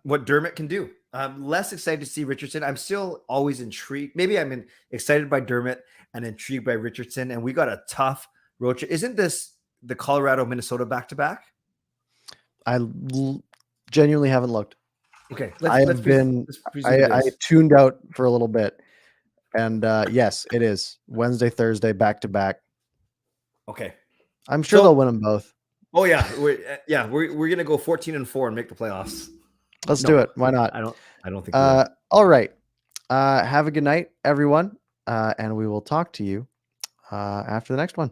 Speaker 2: what Dermott can do. I'm less excited to see Richardson. I'm still always intrigued. Maybe I'm excited by Dermott and intrigued by Richardson. And we got a tough road trip. Isn't this the Colorado, Minnesota back-to-back?
Speaker 1: I genuinely haven't looked.
Speaker 2: Okay.
Speaker 1: I tuned out for a little bit. And yes, it is Wednesday, Thursday, back-to-back.
Speaker 2: Okay.
Speaker 1: I'm sure they'll win them both.
Speaker 2: Oh yeah. We're going to go 14-4 and make the playoffs.
Speaker 1: Let's do it. Why not?
Speaker 2: I don't think
Speaker 1: all right. Have a good night, everyone. And we will talk to you after the next one.